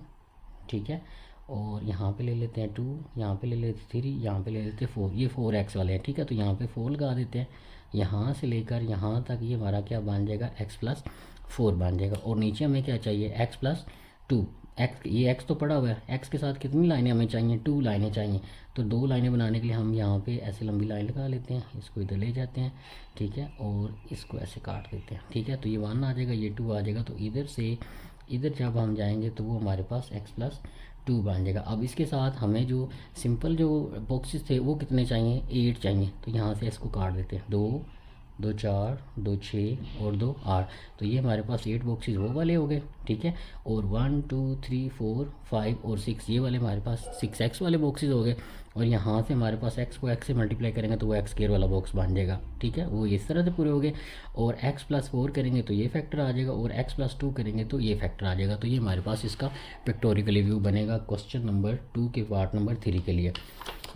ठीक है, और यहाँ पे ले लेते हैं 2, यहाँ पे ले लेते हैं 3, यहाँ पे ले लेते हैं 4, ये 4x वाले हैं, ठीक है। तो यहाँ पे 4 लगा देते हैं, यहाँ से लेकर यहाँ तक ये हमारा क्या बन जाएगा, x प्लस 4 बन जाएगा। और नीचे हमें क्या चाहिए, x प्लस 2, x, ये x तो पड़ा हुआ है, x के साथ कितनी लाइनें हमें चाहिए, 2 लाइनें चाहिए। तो 2 लाइनें बनाने के लिए हम यहाँ पे ऐसे लंबी लाइन लगा लेते हैं, इसको इधर ले जाते हैं, ठीक है, और इसको ऐसे काट देते हैं, ठीक है। तो ये 1 आ जाएगा, ये 2 आ जाएगा। तो इधर से इधर जब हम जाएंगे तो वो हमारे पास x प्लस 2 बन जाएगा। अब इसके साथ हमें जो सिंपल जो बॉक्सेस थे वो कितने चाहिए, 8 चाहिए। तो यहाँ से इसको काट देते हैं, 2 2 4 2 6 और 2 8। तो ये हमारे पास 8 बॉक्सेस वो वाले हो गए, ठीक है। और 1 2 3 4 5 और 6 ये वाले हमारे पास 6x वाले बॉक्सेस हो गए। और यहाँ से हमारे पास x को x से मल्टीप्लाई करेंगे तो वो x स्क्वायर वाला बॉक्स बन जाएगा, ठीक है, वो इस तरह से पूरे हो गए। और x प्लस 4 करेंगे तो ये फैक्टर आ जाएगा, और x प्लस 2 करेंगे तो ये फैक्टर आ जाएगा। तो ये हमारे पास इसका पिक्टोरिकली व्यू बनेगा क्वेश्चन नंबर 2 के पार्ट नंबर 3 के लिए।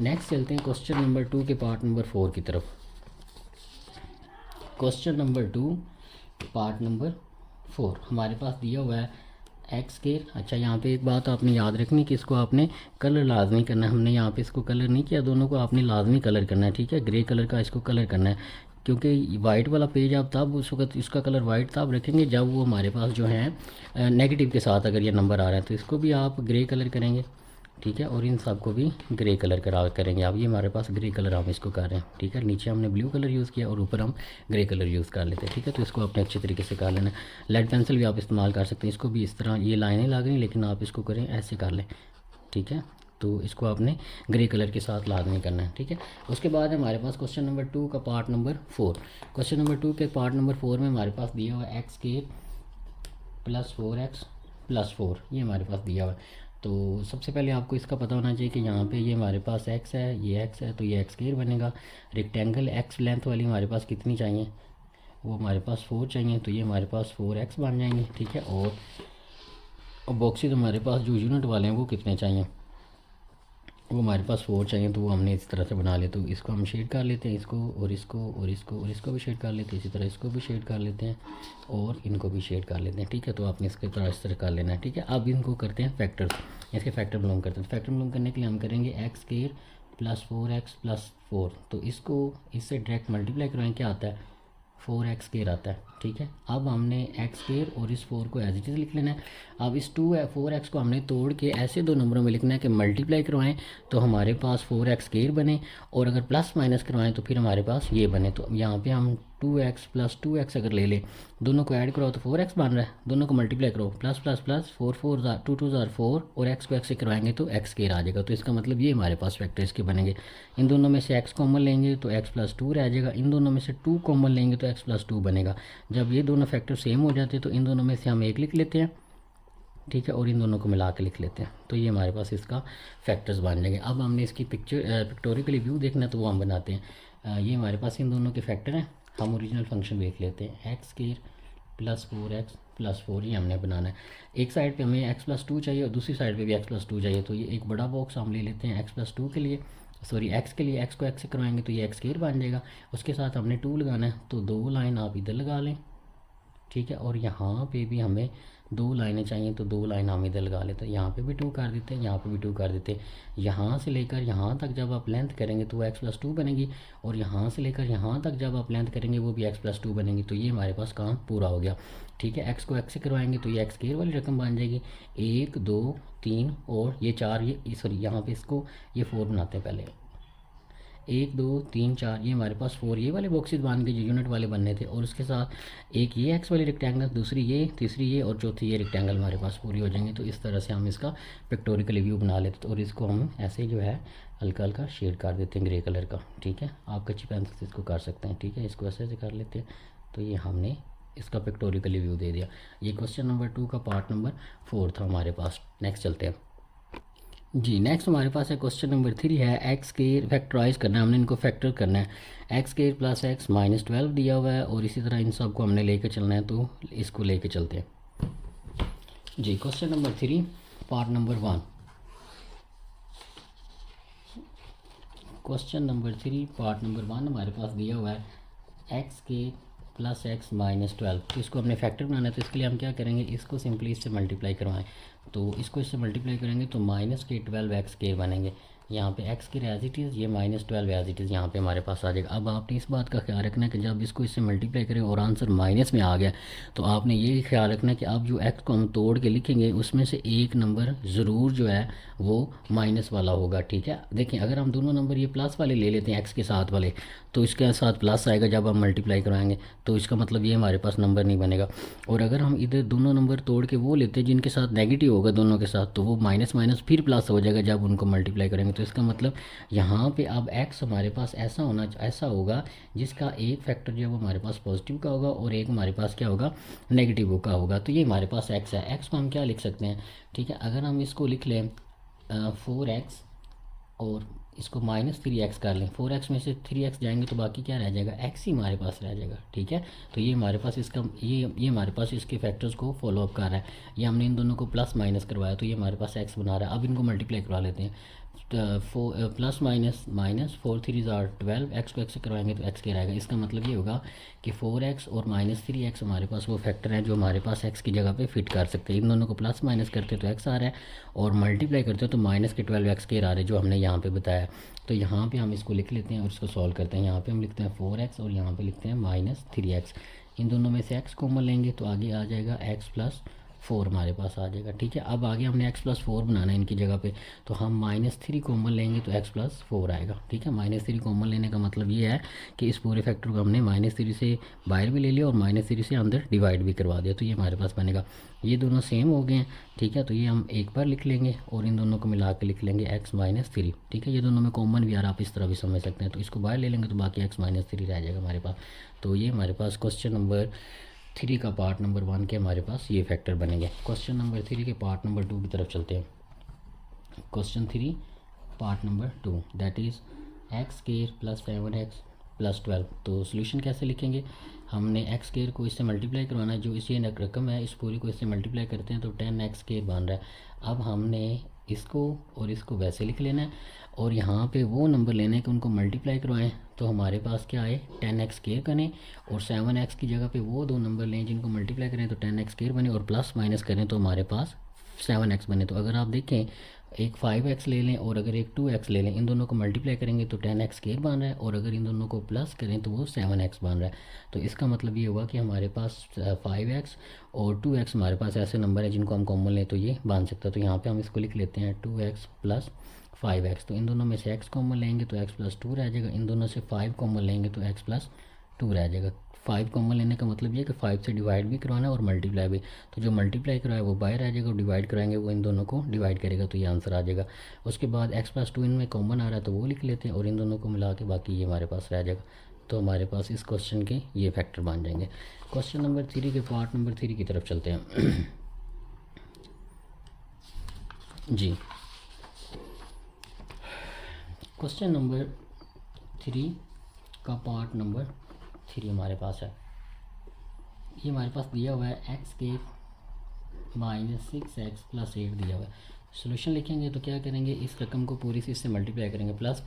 नेक्स्ट चलते हैं क्वेश्चन नंबर 2 के पार्ट नंबर 4 की तरफ। क्वेश्चन नंबर 2 पार्ट नंबर 4 हमारे पास दिया हुआ है एक्स स्क्वायर। अच्छा, यहाँ पे एक बात आपने याद रखनी कि इसको आपने कलर लाजमी करना है। हमने यहाँ पे इसको कलर नहीं किया, दोनों को आपने लाजमी कलर करना है, ठीक है। ग्रे कलर का इसको कलर करना है, क्योंकि वाइट वाला पेज आप तब उस वक्त इसका कलर वाइट तब रखेंगे जब वो हमारे पास जो है नेगेटिव के साथ अगर ये नंबर आ रहा है, तो इसको भी आप ग्रे कलर करेंगे, ठीक है। और इन सब को भी ग्रे कलर करेंगे आप। ये हमारे पास ग्रे कलर हम इसको कर रहे हैं, ठीक है। नीचे हमने ब्लू कलर यूज़ किया और ऊपर हम ग्रे कलर यूज़ कर लेते हैं, ठीक है। तो इसको आपने अच्छे तरीके से कर लेना है। लेड पेंसिल भी आप इस्तेमाल कर सकते हैं, इसको भी इस तरह, ये लाइनें लग रही लेकिन आप इसको करें ऐसे कर लें, ठीक है। तो इसको आपने ग्रे कलर के साथ लाजमी करना है, ठीक है। उसके बाद हमारे पास क्वेश्चन नंबर 2 का पार्ट नंबर 4। क्वेश्चन नंबर 2 के पार्ट नंबर 4 में हमारे पास दिया हुआ है x square plus 4x plus 4, ये हमारे पास दिया हुआ है। तो सबसे पहले आपको इसका पता होना चाहिए कि यहाँ पे ये हमारे पास x है, ये x है, तो ये एक्स स्क्वायर बनेगा। रेक्टेंगल x लेंथ वाली हमारे पास कितनी चाहिए, वो हमारे पास 4 चाहिए, तो ये हमारे पास 4x बन जाएंगे, ठीक है। और बॉक्सेस हमारे पास जो यूनिट वाले हैं वो कितने चाहिए, वो हमारे पास 4 चाहिए, तो वो हमने इस तरह से बना लिया। तो इसको हम शेड कर लेते हैं, इसको और इसको और इसको और इसको भी शेड कर लेते हैं, इसी तरह इसको भी शेड कर लेते हैं और इनको भी शेड कर लेते हैं, ठीक है। तो आपने इसके तरह इस तरह कर लेना है, ठीक है। अब इनको करते हैं फैक्टर्स, इसके फैक्टर बिलोंग करते हैं। फैक्टर बिलोंग करने के लिए हम करेंगे x square plus 4x plus 4। तो इसको इससे डायरेक्ट मल्टीप्लाई करवाएं, क्या आता है, 4x स्क्वायर आता है, ठीक है। अब हमने x स्क्वायर और इस 4 को एज इट इज़ लिख लेना है। अब इस 4x को हमने तोड़ के ऐसे दो नंबरों में लिखना है कि मल्टीप्लाई करवाएं तो हमारे पास 4x स्क्वायर बने, और अगर प्लस माइनस करवाएं तो फिर हमारे पास ये बने। तो यहाँ पे हम 2x प्लस 2x अगर ले लें, दोनों को ऐड कराओ तो 4x बन रहा है, दोनों को मल्टीप्लाई करो, प्लस प्लस प्लस 4 4 2 2 4 और x को x से करवाएंगे तो x स्क्वायर आ जाएगा। तो इसका मतलब ये हमारे पास फैक्टर इसके बनेंगे। इन दोनों में से x कॉमन लेंगे तो x प्लस 2 रह जाएगा, इन दोनों में से 2 कॉमन लेंगे तो x प्लस 2 बनेगा। जब ये दोनों फैक्टर सेम हो जाते हैं तो इन दोनों में से हम एक लिख लेते हैं, ठीक है, और इन दोनों को मिला के लिख लेते हैं। तो ये हमारे पास इसका फैक्टर्स बन जाएंगे। अब हमने इसकी पिक्टोरिकली व्यू देखना है तो वो हम बनाते हैं। ये हमारे पास इन दोनों के फैक्टर हैं। हम ओरिजिनल फंक्शन देख लेते हैं, x square plus 4x plus 4, ये हमने बनाना है। एक साइड पे हमें x प्लस 2 चाहिए और दूसरी साइड पे भी x प्लस 2 चाहिए। तो ये एक बड़ा बॉक्स हम ले लेते हैं x प्लस 2 के लिए, सॉरी x के लिए, x को x से करवाएंगे तो ये एक्स स्क्वायर बन जाएगा। उसके साथ हमने 2 लगाना है, तो 2 लाइन आप इधर लगा लें, ठीक है। और यहाँ पे भी हमें 2 लाइनें चाहिए, तो 2 लाइन हम इधर लगा लेते हैं। यहाँ पे भी 2 कर देते हैं, यहाँ पे भी 2 कर देते हैं। यहाँ से लेकर यहाँ तक जब आप लेंथ करेंगे तो वो x प्लस 2 बनेगी, और यहाँ से लेकर यहाँ तक जब आप लेंथ करेंगे वो भी x प्लस 2 बनेगी। तो ये हमारे पास काम पूरा हो गया, ठीक है। x को x से करवाएंगे तो ये एक्स स्क्वायर वाली रकम बन जाएगी। 1 2 3 और ये 4, ये सॉरी यहाँ पे इसको ये 4 बनाते हैं पहले, 1 2 3 4 ये हमारे पास 4 ये वाले बॉक्सेस बन के जो यूनिट वाले बनने थे, और उसके साथ एक ये एक्स वाली रेक्टेंगल, दूसरी ये, तीसरी ये और चौथी ये रेक्टेंगल हमारे पास पूरी हो जाएंगे। तो इस तरह से हम इसका पिक्टोरिकल व्यू बना लेते हैं, और इसको हम ऐसे जो है हल्का हल्का शेड कर देते हैं ग्रे कलर का। ठीक है, आप कच्ची पेंसिल से इसको कर सकते हैं। ठीक है, इसको ऐसे ऐसे कर लेते हैं। तो ये हमने इसका पिक्टोरिकल व्यू दे दिया। ये क्वेश्चन नंबर 2 का पार्ट नंबर 4 था हमारे पास। नेक्स्ट चलते हैं जी। नेक्स्ट हमारे पास है क्वेश्चन नंबर 3 है, एक्स के फैक्टराइज करना है, हमने इनको फैक्टर करना है। एक्स के प्लस एक्स माइनस 12 दिया हुआ है, और इसी तरह इन सब को हमने लेके चलना है, तो इसको लेके चलते हैं जी। Question number 3 part number 1। Question number 3 part number 1 हमारे पास दिया हुआ है, एक्स के प्लस एक्स माइनस 12। तो इसको हमने फैक्टर बनाना है, तो इसके लिए हम क्या करेंगे, इसको सिंपली इससे मल्टीप्लाई करवाएं। तो इसको इससे मल्टीप्लाई करेंगे तो माइनस के 12 एक्स के बनेंगे। यहाँ पे एक्स की एज इट इज़, ये माइनस 12 एज इट इज़ यहाँ पे हमारे पास आ जाएगा। अब आपने इस बात का ख्याल रखना है कि जब इसको इससे मल्टीप्लाई करें और आंसर माइनस में आ गया, तो आपने ये ख्याल रखना है कि अब जो एक्स को हम तोड़ के लिखेंगे उसमें से एक नंबर ज़रूर जो है वो माइनस वाला होगा। ठीक है, देखें अगर हम दोनों नंबर ये प्लस वाले ले लेते हैं एक्स के साथ वाले, तो इसके साथ प्लस आएगा जब हम मल्टीप्लाई कराएंगे, तो इसका मतलब ये हमारे पास नंबर नहीं बनेगा। और अगर हम इधर दोनों नंबर तोड़ के वो लेते हैं जिनके साथ नेगेटिव होगा दोनों के साथ, तो वो माइनस माइनस फिर प्लस हो जाएगा जब उनको मल्टीप्लाई करेंगे। तो इसका मतलब यहाँ पे अब x हमारे पास ऐसा होगा जिसका एक फैक्टर जो है वो हमारे पास पॉजिटिव का होगा और एक हमारे पास क्या होगा, नेगेटिव का होगा। तो ये हमारे पास x है। x को हम क्या लिख सकते हैं, ठीक है, अगर हम इसको लिख लें 4x और इसको -3x कर लें, 4x में से 3x जाएंगे तो बाकी क्या रह जाएगा, x ही हमारे पास रह जाएगा। ठीक है, तो ये हमारे पास इसका ये हमारे पास इसके फैक्टर्स को फॉलो अप कर रहा है। ये हमने इन दोनों को प्लस माइनस करवाया, तो ये हमारे पास x बना रहा है। अब इनको मल्टीप्लाई करवा लेते हैं। Plus minus minus 4 3 are 12, x को एक्स से करवाएंगे तो एक्स के रहेगा। इसका मतलब ये होगा कि 4x और -3x हमारे पास वो फैक्टर हैं जो हमारे पास x की जगह पे फिट कर सकते हैं। इन दोनों को प्लस माइनस करते तो x आ रहा है, और मल्टीप्लाई करते हो तो माइनस के 12x के आ रहे जो हमने यहाँ पे बताया। तो यहाँ पे हम इसको लिख लेते हैं और इसको सॉल्व करते हैं। यहाँ पे हम लिखते हैं 4x और यहाँ पे लिखते हैं -3x। इन दोनों में से x कॉमन लेंगे तो आगे आ जाएगा x+4 हमारे पास आ जाएगा। ठीक है, अब आगे हमने x+4 बनाना है इनकी जगह पे, तो हम -3 कॉमन लेंगे तो x+4 आएगा। ठीक है, -3 कॉमन लेने का मतलब ये है कि इस पूरे फैक्टर को हमने -3 से बाहर भी ले लिया और -3 से अंदर डिवाइड भी करवा दिया, तो ये हमारे पास बनेगा। ये दोनों सेम हो गए हैं। ठीक है, तो ये हम एक बार लिख लेंगे और इन दोनों को मिला के लिख लेंगे x-3। ठीक है, ये दोनों में कॉमन भी यार आप इस तरह भी समझ सकते हैं, तो इसको बाहर ले लेंगे तो बाकी x-3 रह जाएगा हमारे पास। तो ये हमारे पास क्वेश्चन नंबर 3 का पार्ट नंबर 1 के हमारे पास ये फैक्टर बनेंगे। क्वेश्चन नंबर 3 के पार्ट नंबर 2 की तरफ चलते हैं। Question 3 part number 2 that is x² + 7x + 12। तो सोल्यूशन कैसे लिखेंगे, हमने x² को इससे मल्टीप्लाई करवाना है, जो इसी रकम है इस पूरी को इससे मल्टीप्लाई करते हैं तो 10x² बन रहा है। अब हमने इसको और इसको वैसे लिख लेना है, और यहाँ पे वो नंबर लेने हैं कि उनको मल्टीप्लाई करवाएं, तो हमारे पास क्या आए 10x² करें, और 7x की जगह पे वो दो नंबर लें जिनको मल्टीप्लाई करें तो 10x² बने, और प्लस माइनस करें तो हमारे पास 7x बने। तो अगर आप देखें एक 5x ले लें और अगर एक 2x ले लें, इन दोनों को मल्टीप्लाई करेंगे तो 10x² बन रहा है, और अगर इन दोनों को प्लस करें तो वो 7x बन रहा है। तो इसका मतलब ये हुआ कि हमारे पास 5x और 2x हमारे पास ऐसे नंबर है जिनको हम कॉमन लें तो ये बन सकता है। तो यहाँ पे हम इसको लिख लेते हैं 2x + 5x। तो इन दोनों में से x कॉमन लेंगे तो x+2 रह जाएगा, इन दोनों से 5 कॉमन लेंगे तो x+2 रह जाएगा। 5 कॉमन लेने का मतलब ये कि 5 से डिवाइड भी करवाना है और मल्टीप्लाई भी, तो जो मल्टीप्लाई कराए वो बाहर आ जाएगा और डिवाइड कराएंगे वो इन दोनों को डिवाइड करेगा, तो ये आंसर आ जाएगा। उसके बाद x+2 इनमें कॉमन आ रहा है तो वो लिख लेते हैं, और इन दोनों को मिला के बाकी ये हमारे पास रह जाएगा। तो हमारे पास इस क्वेश्चन के ये फैक्टर बन जाएंगे। क्वेश्चन नंबर 3 के पार्ट नंबर 3 की तरफ चलते हैं जी। क्वेश्चन नंबर 3 का पार्ट नंबर 3 हमारे पास है। ये हमारे पास दिया हुआ है x² -6x + 8 दिया हुआ है। सोल्यूशन लिखेंगे तो क्या करेंगे, इस रकम को पूरी से इससे मल्टीप्लाई करेंगे, प्लस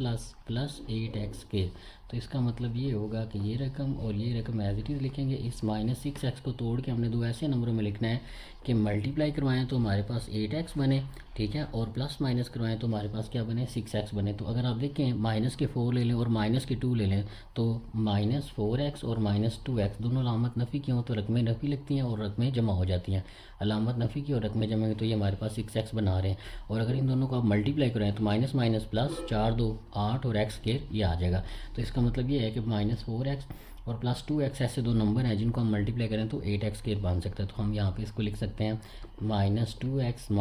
8x²। तो इसका मतलब ये होगा कि ये रकम और ये रकम एज इट इज़ लिखेंगे। इस -6x को तोड़ के हमने दो ऐसे नंबरों में लिखना है कि मल्टीप्लाई करवाएं तो हमारे पास 8x बने, ठीक है, और प्लस माइनस करवाएं तो हमारे पास क्या बने, 6x बने। तो अगर आप देखें माइनस के 4 ले लें और माइनस के 2 ले लें तो -4x और -2x दोनों अलामत नफ़ी की हों तो रकमें नफ़ी लगती हैं और रकमें जमा हो जाती हैं। अलामत नफ़ी की और रकमें जमा हुई तो ये हमारे पास 6x बना रहे हैं। और अगर इन दोनों को आप मल्टीप्लाई कराएं तो माइनस माइनस प्लस 4 2 8 और x स्क्वायर ये आ जाएगा। तो इसका मतलब ये है कि -4x और +2x ऐसे दो नंबर हैं जिनको हम मल्टीप्लाई करें तो 8x स्क्वायर बन सकता है। तो हम यहाँ पे इसको लिख सकते हैं -2x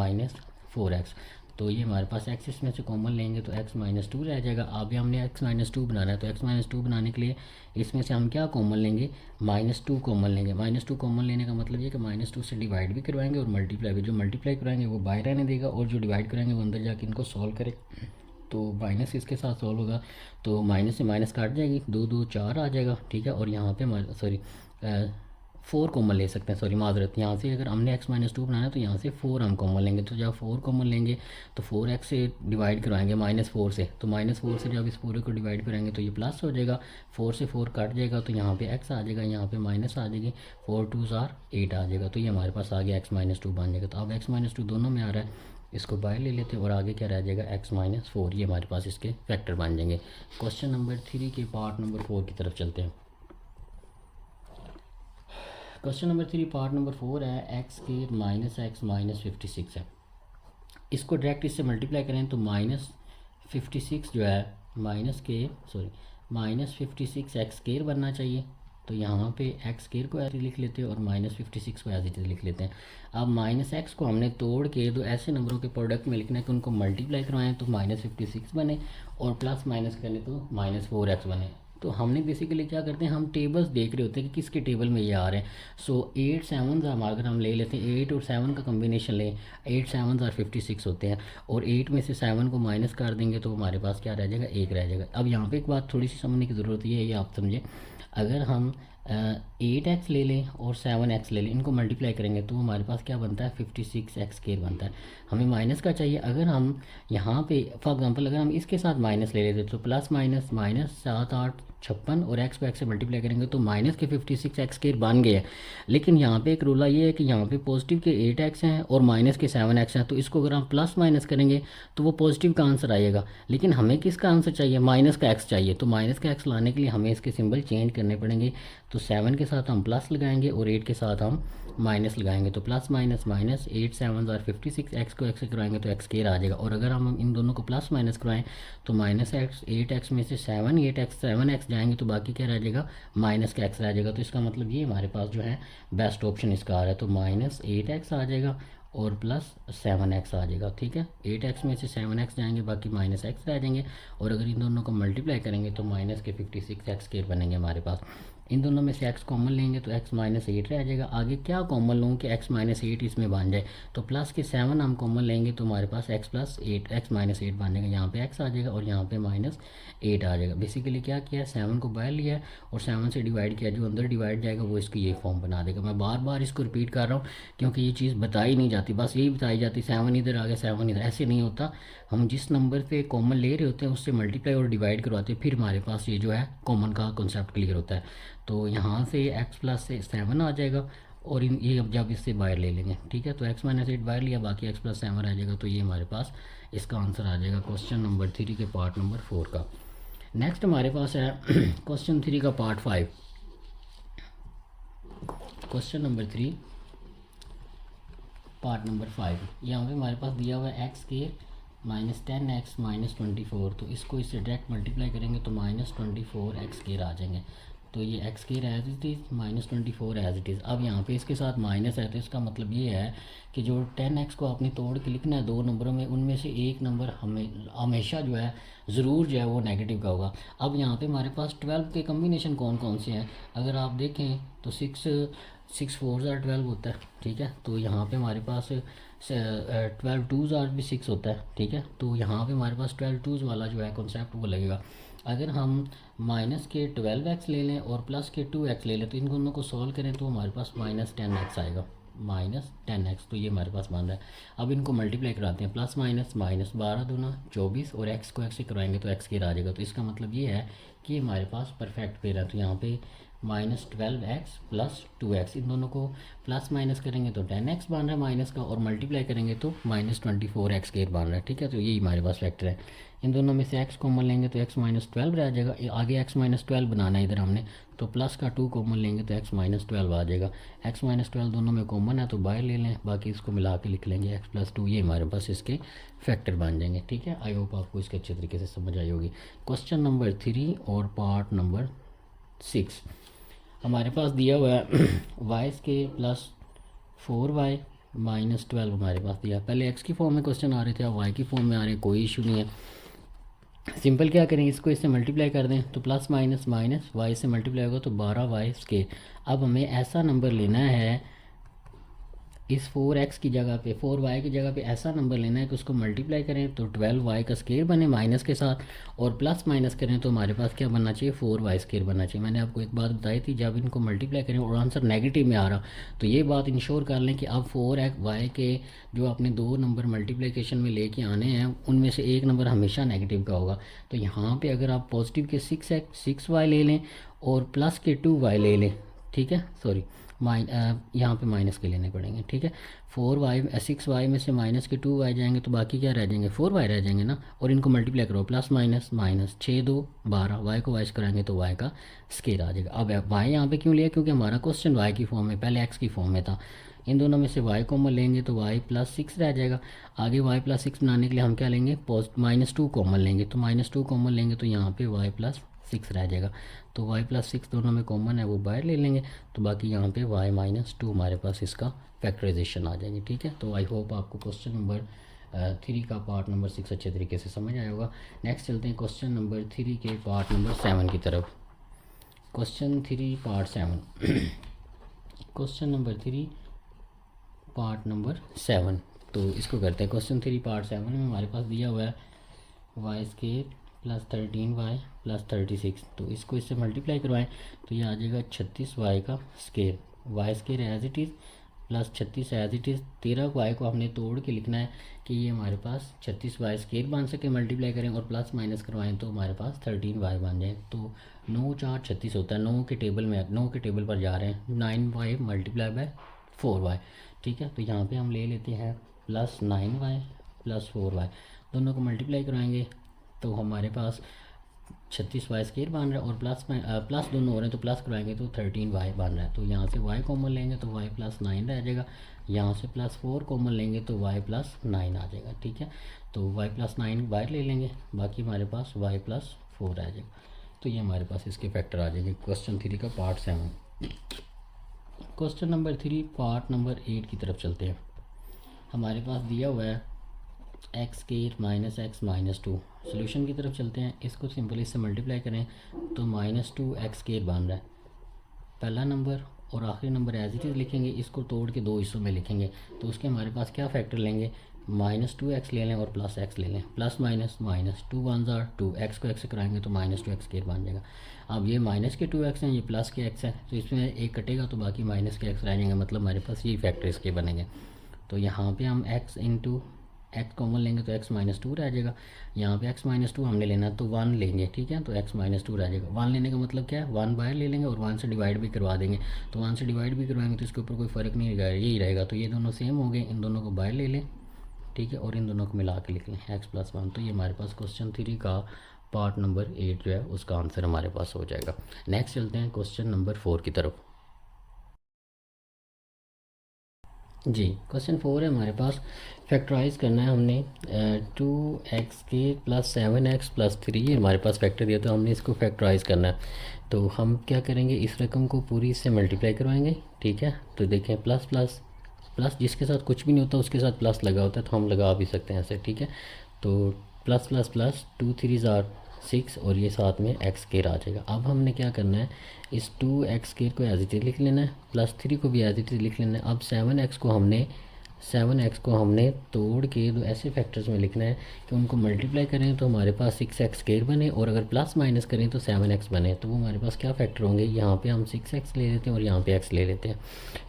-4x। तो ये हमारे पास x इसमें से कॉमन लेंगे तो x -2 रह जाएगा। अभी हमने x -2 बनाना है तो x -2 बनाने के लिए इसमें से हम क्या कॉमन लेंगे, -2 कॉमन लेंगे। -2 कॉमन लेने का मतलब ये कि -2 से डिवाइड भी करवाएंगे और मल्टीप्लाई भी। जो मल्टीप्लाई कराएंगे वो बाहर रहने देगा और जो डिवाइड कराएंगे वो अंदर जाके इनको सॉल्व करें। तो माइनस इसके साथ सॉल्व होगा तो माइनस से माइनस काट जाएगी, 2 2 4 आ जाएगा। ठीक है, और यहाँ पे सॉरी 4 कॉमन ले सकते हैं, सॉरी माजरत, यहाँ से अगर हमने x -2 बनाना है तो यहाँ से 4 हम कॉमन लेंगे। तो जब 4 कॉमन लेंगे तो 4x से डिवाइड करवाएंगे -4 से, तो -4 से जब इस पूरे को डिवाइड करेंगे तो ये प्लस हो जाएगा, 4 से 4 कट जाएगा तो यहाँ पे x आ जाएगा, यहाँ पे माइनस आ जाएगी, 4 2 8 आ जाएगा। तो ये हमारे पास आ गया x -2 बन जाएगा। तो अब x -2 दोनों में आ रहा है, इसको बाहर ले लेते हैं और आगे क्या रह जाएगा x -4, ये हमारे पास इसके फैक्टर बन जाएंगे। क्वेश्चन नंबर 3 के पार्ट नंबर 4 की तरफ चलते हैं। क्वेश्चन नंबर 3 पार्ट नंबर 4 है x स्क्वायर -x -56 है। इसको डायरेक्ट इससे मल्टीप्लाई करें तो -56 जो है -56 x स्क्वायर बनना चाहिए। तो यहाँ पे x स्क्वायर को ऐसे लिख लेते हैं और -56 को ऐसे लिख लेते हैं। अब -x को हमने तोड़ के दो ऐसे नंबरों के प्रोडक्ट में लिखना है कि उनको मल्टीप्लाई करवाएं तो -56 बने और प्लस माइनस करें तो -4x बने। तो हमने बेसिकली क्या करते हैं, हम टेबल्स देख रहे होते हैं कि किसके टेबल में ये आ रहे हैं। सो 8 7 अगर हम ले लेते हैं, 8 और 7 का कम्बिनेशन लें, 8 7 56 होते हैं और 8 में से 7 को माइनस कर देंगे तो हमारे पास क्या रह जाएगा, 1 रह जाएगा। अब यहाँ पे एक बात थोड़ी सी समझने की ज़रूरत ये है, ये आप समझें, अगर हम 8x ले लें और 7x ले लें, इनको मल्टीप्लाई करेंगे तो हमारे पास क्या बनता है, 56x स्क्वायर बनता है। हमें माइनस का चाहिए, अगर हम यहाँ पे फॉर एग्जांपल अगर हम इसके साथ माइनस ले लेते तो प्लस माइनस -7 8 56 और x को x से मल्टीप्लाई करेंगे तो माइनस के 56x स्क्वायर बन गए हैं। लेकिन यहाँ पे एक रूल ये है कि यहाँ पे पॉजिटिव के 8x हैं और माइनस के 7x हैं, तो इसको अगर हम प्लस माइनस करेंगे तो वो पॉजिटिव का आंसर आएगा। लेकिन हमें किसका आंसर चाहिए, माइनस का x चाहिए। तो माइनस का x लाने के लिए हमें इसके सिंबल चेंज करने पड़ेंगे। तो 7 के साथ हम प्लस लगाएंगे और 8 के साथ हम माइनस लगाएंगे। तो प्लस माइनस माइनस 8 7 56, x को x से करवाएंगे तो x स्क्वायर आ जाएगा। और अगर हम इन दोनों को प्लस माइनस करवाएं तो -x 8x में से 7x जाएंगे तो बाकी क्या रह जाएगा, माइनस का x रह जाएगा। तो इसका मतलब ये हमारे पास जो है बेस्ट ऑप्शन इसका आ रहा है। तो -8x आ जाएगा और +7x आ जाएगा। ठीक है, 8x में से 7x जाएंगे, बाकी -x रह जाएंगे। और अगर इन दोनों को मल्टीप्लाई करेंगे तो माइनस के 56x स्क्वायर बनेंगे हमारे पास। इन दोनों में से x कॉमन लेंगे तो x -8 रह जाएगा। आगे क्या कॉमन लूँ कि x -8 इसमें बन जाए, तो प्लस के 7 हम कॉमन लेंगे तो हमारे पास x -8 बन जाएगा। यहाँ पे x आ जाएगा और यहाँ पे -8 आ जाएगा। बेसिकली क्या किया है, 7 को बाहर लिया और 7 से डिवाइड किया, जो अंदर डिवाइड जाएगा वो इसकी ये फॉर्म बना देगा। मैं बार बार इसको रिपीट कर रहा हूँ क्योंकि ये चीज़ बताई नहीं जाती, बस यही बताई जाती 7 इधर आ गया 7 इधर, ऐसे नहीं होता। हम जिस नंबर पे कॉमन ले रहे होते हैं उससे मल्टीप्लाई और डिवाइड करवाते हैं, फिर हमारे पास ये जो है कॉमन का कॉन्सेप्ट क्लियर होता है। तो यहाँ से x प्लस से 7 आ जाएगा और ये अब जब इससे बाहर ले लेंगे, ठीक है, तो x -8 बाहर लिया, बाकी x + 7 आ जाएगा। तो ये हमारे पास इसका आंसर आ जाएगा क्वेश्चन नंबर 3 के पार्ट नंबर 4 का। नेक्स्ट हमारे पास है क्वेश्चन 3 का part 5। Question number 3 part number 5, यहाँ पे हमारे पास दिया हुआ है x के -10x -24, तो इसको इससे डायरेक्ट मल्टीप्लाई करेंगे तो -24x² आ जाएंगे। तो ये x² as it is -24 as it is. अब यहाँ पे इसके साथ माइनस है तो इसका मतलब ये है कि जो 10x को आपने तोड़ के लिखना है दो नंबरों में, उनमें से एक नंबर हमेशा जो है ज़रूर जो है वो नेगेटिव का होगा। अब यहाँ पे हमारे पास 12 के कम्बिनेशन कौन कौन से हैं, अगर आप देखें तो 6 4 12 होता है, ठीक है। तो यहाँ पे हमारे पास 12 2 भी 6 होता है, ठीक है। तो यहाँ पे हमारे पास 12 2 वाला जो है कॉन्सेप्ट वो लगेगा। अगर हम माइनस के 12x ले लें और प्लस के 2x ले लें तो इन दोनों को सॉल्व करें तो हमारे पास -10x आएगा, -10x। तो ये हमारे पास बन रहा है। अब इनको मल्टीप्लाई कराते हैं, प्लस माइनस -12 दूना 24 और x को x से करवाएंगे तो x² आ जाएगा। तो इसका मतलब ये है कि हमारे पास परफेक्ट पेयर है। तो यहाँ पे -12x प्लस 2x, इन दोनों को प्लस माइनस करेंगे तो 10x बन रहा है माइनस का, और मल्टीप्लाई करेंगे तो -24x² बन रहा है। ठीक है, तो यही हमारे पास फैक्टर है। इन दोनों में से x कॉमन लेंगे तो x -12 रह जाएगा, आगे x -12 बनाना है इधर हमने, तो प्लस का 2 कॉमन लेंगे तो x -12 आ जाएगा। x -12 दोनों में कॉमन है तो बाहर ले लें, बाकी इसको मिला के लिख लेंगे x + 2, ये हमारे पास इसके फैक्टर बन जाएंगे। ठीक है, आई होप आपको इसके अच्छे तरीके से समझ आई होगी। क्वेश्चन नंबर 3 और पार्ट नंबर 6 हमारे पास दिया हुआ है y² + 4y - 12 हमारे पास दिया। पहले x की फॉर्म में क्वेश्चन आ रहे थे, अब y की फॉर्म में आ रहे हैं, कोई इशू नहीं है। सिंपल क्या करेंगे, इसको इससे मल्टीप्लाई कर दें तो प्लस माइनस माइनस वाई से मल्टीप्लाई होगा तो 12y²। अब हमें ऐसा नंबर लेना है इस 4x की जगह पे, 4y की जगह पे ऐसा नंबर लेना है कि उसको मल्टीप्लाई करें तो 12y² बने माइनस के साथ, और प्लस माइनस करें तो हमारे पास क्या बनना चाहिए, 4y² बनना चाहिए। मैंने आपको एक बात बताई थी, जब इनको मल्टीप्लाई करें और आंसर नेगेटिव में आ रहा तो ये बात इंश्योर कर लें कि अब 4y के जो आपने दो नंबर मल्टीप्लिकेशन में लेके आने हैं उनमें से एक नंबर हमेशा नेगेटिव का होगा। तो यहाँ पर अगर आप पॉजिटिव के 6y ले लें और प्लस के 2y ले लें, ठीक है, सॉरी यहाँ पे माइनस के लेने पड़ेंगे। ठीक है, 6y में से माइनस के 2y जाएंगे तो बाकी क्या रह जाएंगे, 4y रह जाएंगे ना, और इनको मल्टीप्लाई करो, प्लस माइनस माइनस 6 2 12, y को y से कराएंगे तो y का स्केयर आ जाएगा। अब y यहाँ पे क्यों लिया, क्योंकि हमारा क्वेश्चन y की फॉर्म में, पहले x की फॉर्म में था। इन दोनों में से y कॉमन लेंगे तो y + 6 रह जाएगा। आगे y + 6 बनाने के लिए हम क्या लेंगे, -2 कॉमन लेंगे, तो -2 कॉमन लेंगे तो यहाँ पे y + 6 रह जाएगा। तो y + 6 दोनों में कॉमन है, वो बाहर ले लेंगे, तो बाकी यहाँ पे y - 2 हमारे पास इसका फैक्टराइजेशन आ जाएगी। ठीक है, तो आई होप आपको क्वेश्चन नंबर 3 का पार्ट नंबर 6 अच्छे तरीके से समझ आया होगा। नेक्स्ट चलते हैं क्वेश्चन नंबर 3 के पार्ट नंबर 7 की तरफ। Question 3 part 7 question number 3 part number 7, तो इसको करते हैं। क्वेश्चन 3 पार्ट 7 में हमारे पास दिया हुआ है y² + 13y + 36, तो इसको इससे मल्टीप्लाई करवाएं तो ये आ जाएगा 36y का square, y² as it is plus 36 as it is. 13y को हमने तोड़ के लिखना है कि ये हमारे पास 36y² बन सके, मल्टीप्लाई करें और प्लस माइनस करवाएं तो हमारे पास 13y बन जाए। तो 9 4 36 होता है, 9 के टेबल में, 9 के टेबल पर जा रहे हैं, 9y × 4y। ठीक है, तो यहाँ पे हम ले लेते हैं +9y + 4y, दोनों को मल्टीप्लाई करवाएंगे तो हमारे पास 36y² बन रहा है, और प्लस दोनों हो रहे हैं तो प्लस करवाएंगे तो 13y बन रहा है। तो यहाँ से y कॉमन लेंगे तो y + 9 रह जाएगा, यहाँ से +4 कॉमन लेंगे तो y + 9 आ जाएगा। ठीक है, तो y + 9 बाहर ले लेंगे, बाकी हमारे पास y + 4 आ जाएगा। तो ये हमारे पास इसके फैक्टर आ जाएंगे क्वेश्चन 3 का part 7। Question number 3 part number 8 की तरफ चलते हैं। हमारे पास दिया हुआ है x² - x - 2, सोल्यूशन की तरफ चलते हैं। इसको सिंपली इससे मल्टीप्लाई करें तो -2x² बन रहा है, पहला नंबर, और आखिरी नंबर एज इट इज़ लिखेंगे, इसको तोड़ के दो हिस्सों में लिखेंगे तो उसके हमारे पास क्या फैक्टर लेंगे, -2x ले लें और +x ले लें, प्लस माइनस माइनस 2 1 ज़ा 2, x को x से कराएंगे तो -2x² बन जाएगा। अब ये माइनस के 2x हैं, ये प्लस के x है, तो इसमें एक कटेगा तो बाकी माइनस के x रह जाएंगे, मतलब हमारे पास यही फैक्टर इसके बनेंगे। तो यहाँ पे हम x × x कॉमन लेंगे तो x - 2 रह जाएगा, यहाँ पे x - 2 हमने लेना तो 1 लेंगे। ठीक है, तो x - 2 रह जाएगा। 1 लेने का मतलब क्या है, 1 बाहर ले लेंगे और 1 से डिवाइड भी करवा देंगे, तो 1 से डिवाइड भी करवाएंगे तो इसके ऊपर कोई फ़र्क नहीं रहेगा, यही रहेगा। तो ये दोनों सेम हो गए, इन दोनों को बाहर ले लें, ठीक है, और इन दोनों को मिला के लिख लें x + 1। तो ये हमारे पास क्वेश्चन 3 का पार्ट नंबर 8 जो है उसका आंसर हमारे पास हो जाएगा। नेक्स्ट चलते हैं क्वेश्चन नंबर 4 की तरफ। जी, क्वेश्चन 4 है हमारे पास, फैक्टराइज करना है हमने 2x² + 7x + 3, हमारे पास फैक्टर दिया तो हमने इसको फैक्टराइज करना है। तो हम क्या करेंगे, इस रकम को पूरी इससे मल्टीप्लाई करवाएंगे। ठीक है, तो देखें प्लस प्लस प्लस, जिसके साथ कुछ भी नहीं होता उसके साथ प्लस लगा होता है, तो हम लगा भी सकते हैं ऐसे। ठीक है, तो प्लस प्लस प्लस 2 3 ज़ार 6, और ये साथ में x² आ जाएगा। अब हमने क्या करना है, इस 2x² को एज इट इज़ लिख लेना है, +3 को भी एज इट इज़ लिख लेना है। अब 7x को हमने तोड़ के दो ऐसे फैक्टर्स में लिखना है कि उनको मल्टीप्लाई करें तो हमारे पास 6x² बने, और अगर प्लस माइनस करें तो 7x बने। तो वो हमारे पास क्या फैक्टर होंगे, यहाँ पे हम 6x ले लेते हैं और यहाँ पे x ले लेते हैं,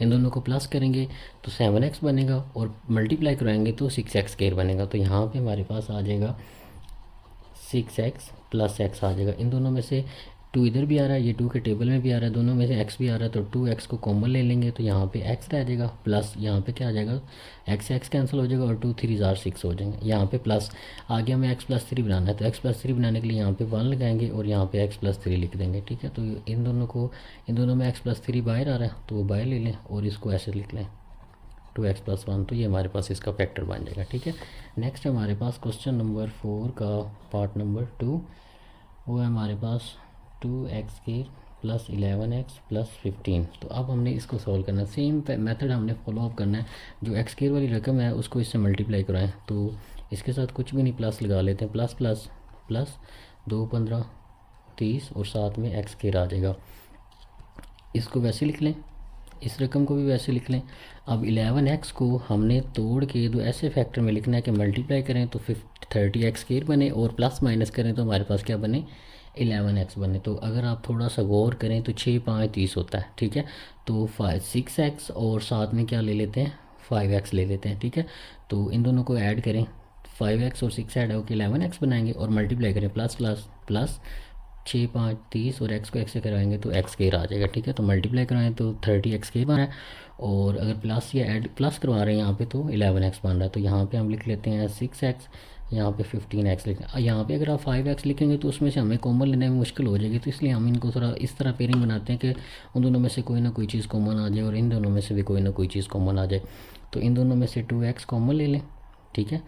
इन दोनों को प्लस करेंगे तो 7x बनेगा, और मल्टीप्लाई कराएंगे तो 6x² बनेगा। तो यहाँ पर हमारे पास आ जाएगा 6x + x आ जाएगा। इन दोनों में से 2 इधर भी आ रहा है, ये 2 के टेबल में भी आ रहा है, दोनों में से x भी आ रहा है, तो 2x को कॉमन ले लेंगे तो यहाँ पे x रह जाएगा, प्लस यहाँ पे क्या आ जाएगा, x कैंसिल हो जाएगा और 2 3 जार 6 हो जाएंगे, यहाँ पे प्लस। आगे हमें x+3 बनाना है, तो x+3 बनाने के लिए यहाँ पे 1 लगाएंगे और यहाँ पे x+3 लिख देंगे, ठीक है। तो इन दोनों में x+3 बाहर आ रहा है तो वो बाहर ले लें और इसको ऐसे लिख लें 2x+1, तो ये हमारे पास इसका फैक्टर बन जाएगा, ठीक है। नेक्स्ट हमारे पास क्वेश्चन नंबर 4 का पार्ट नंबर 2, वो है हमारे पास 2x² + 11x + 15। तो अब हमने इसको सॉल्व करना है, सेम मेथड हमने फॉलो अप करना है। जो x² वाली रकम है उसको इससे मल्टीप्लाई कराएं, तो इसके साथ कुछ भी नहीं प्लस लगा लेते हैं, प्लस प्लस प्लस 2 15 30 और साथ में x² आ जाएगा। इसको वैसे लिख लें, इस रकम को भी वैसे लिख लें। अब 11x को हमने तोड़ के दो ऐसे फैक्टर में लिखना है कि मल्टीप्लाई करें तो 30x² बने और प्लस माइनस करें तो हमारे पास क्या बने, 11x बने। तो अगर आप थोड़ा सा गौर करें तो 6 5 30 होता है, ठीक है। तो 6x और साथ में क्या ले लेते हैं, 5x ले लेते हैं, ठीक है। तो इन दोनों को ऐड करें, 5x और 6 ऐड होकर 11x बनाएंगे और मल्टीप्लाई करें प्लस प्लस प्लस 6 5 30 और x को x से करवाएंगे तो x² आ जाएगा, ठीक है। तो मल्टीप्लाई करवाएं तो 30x² बना है और अगर प्लस या ऐड प्लस करवा रहे हैं यहाँ पे तो 11x बन रहा है। तो यहाँ पे हम लिख लेते हैं 6x, यहाँ पे 15x लिख, यहाँ पे अगर आप 5x लिखेंगे तो उसमें से हमें कॉमन लेने में मुश्किल हो जाएगी, तो इसलिए हम इनको थोड़ा इस तरह पेयरिंग बनाते हैं कि उन दोनों में से कोई ना कोई चीज़ कॉमन आ जाए और इन दोनों में से भी कोई ना कोई चीज़ कॉमन आ जाए। तो इन दोनों में से 2x कॉमन ले लें, ठीक है।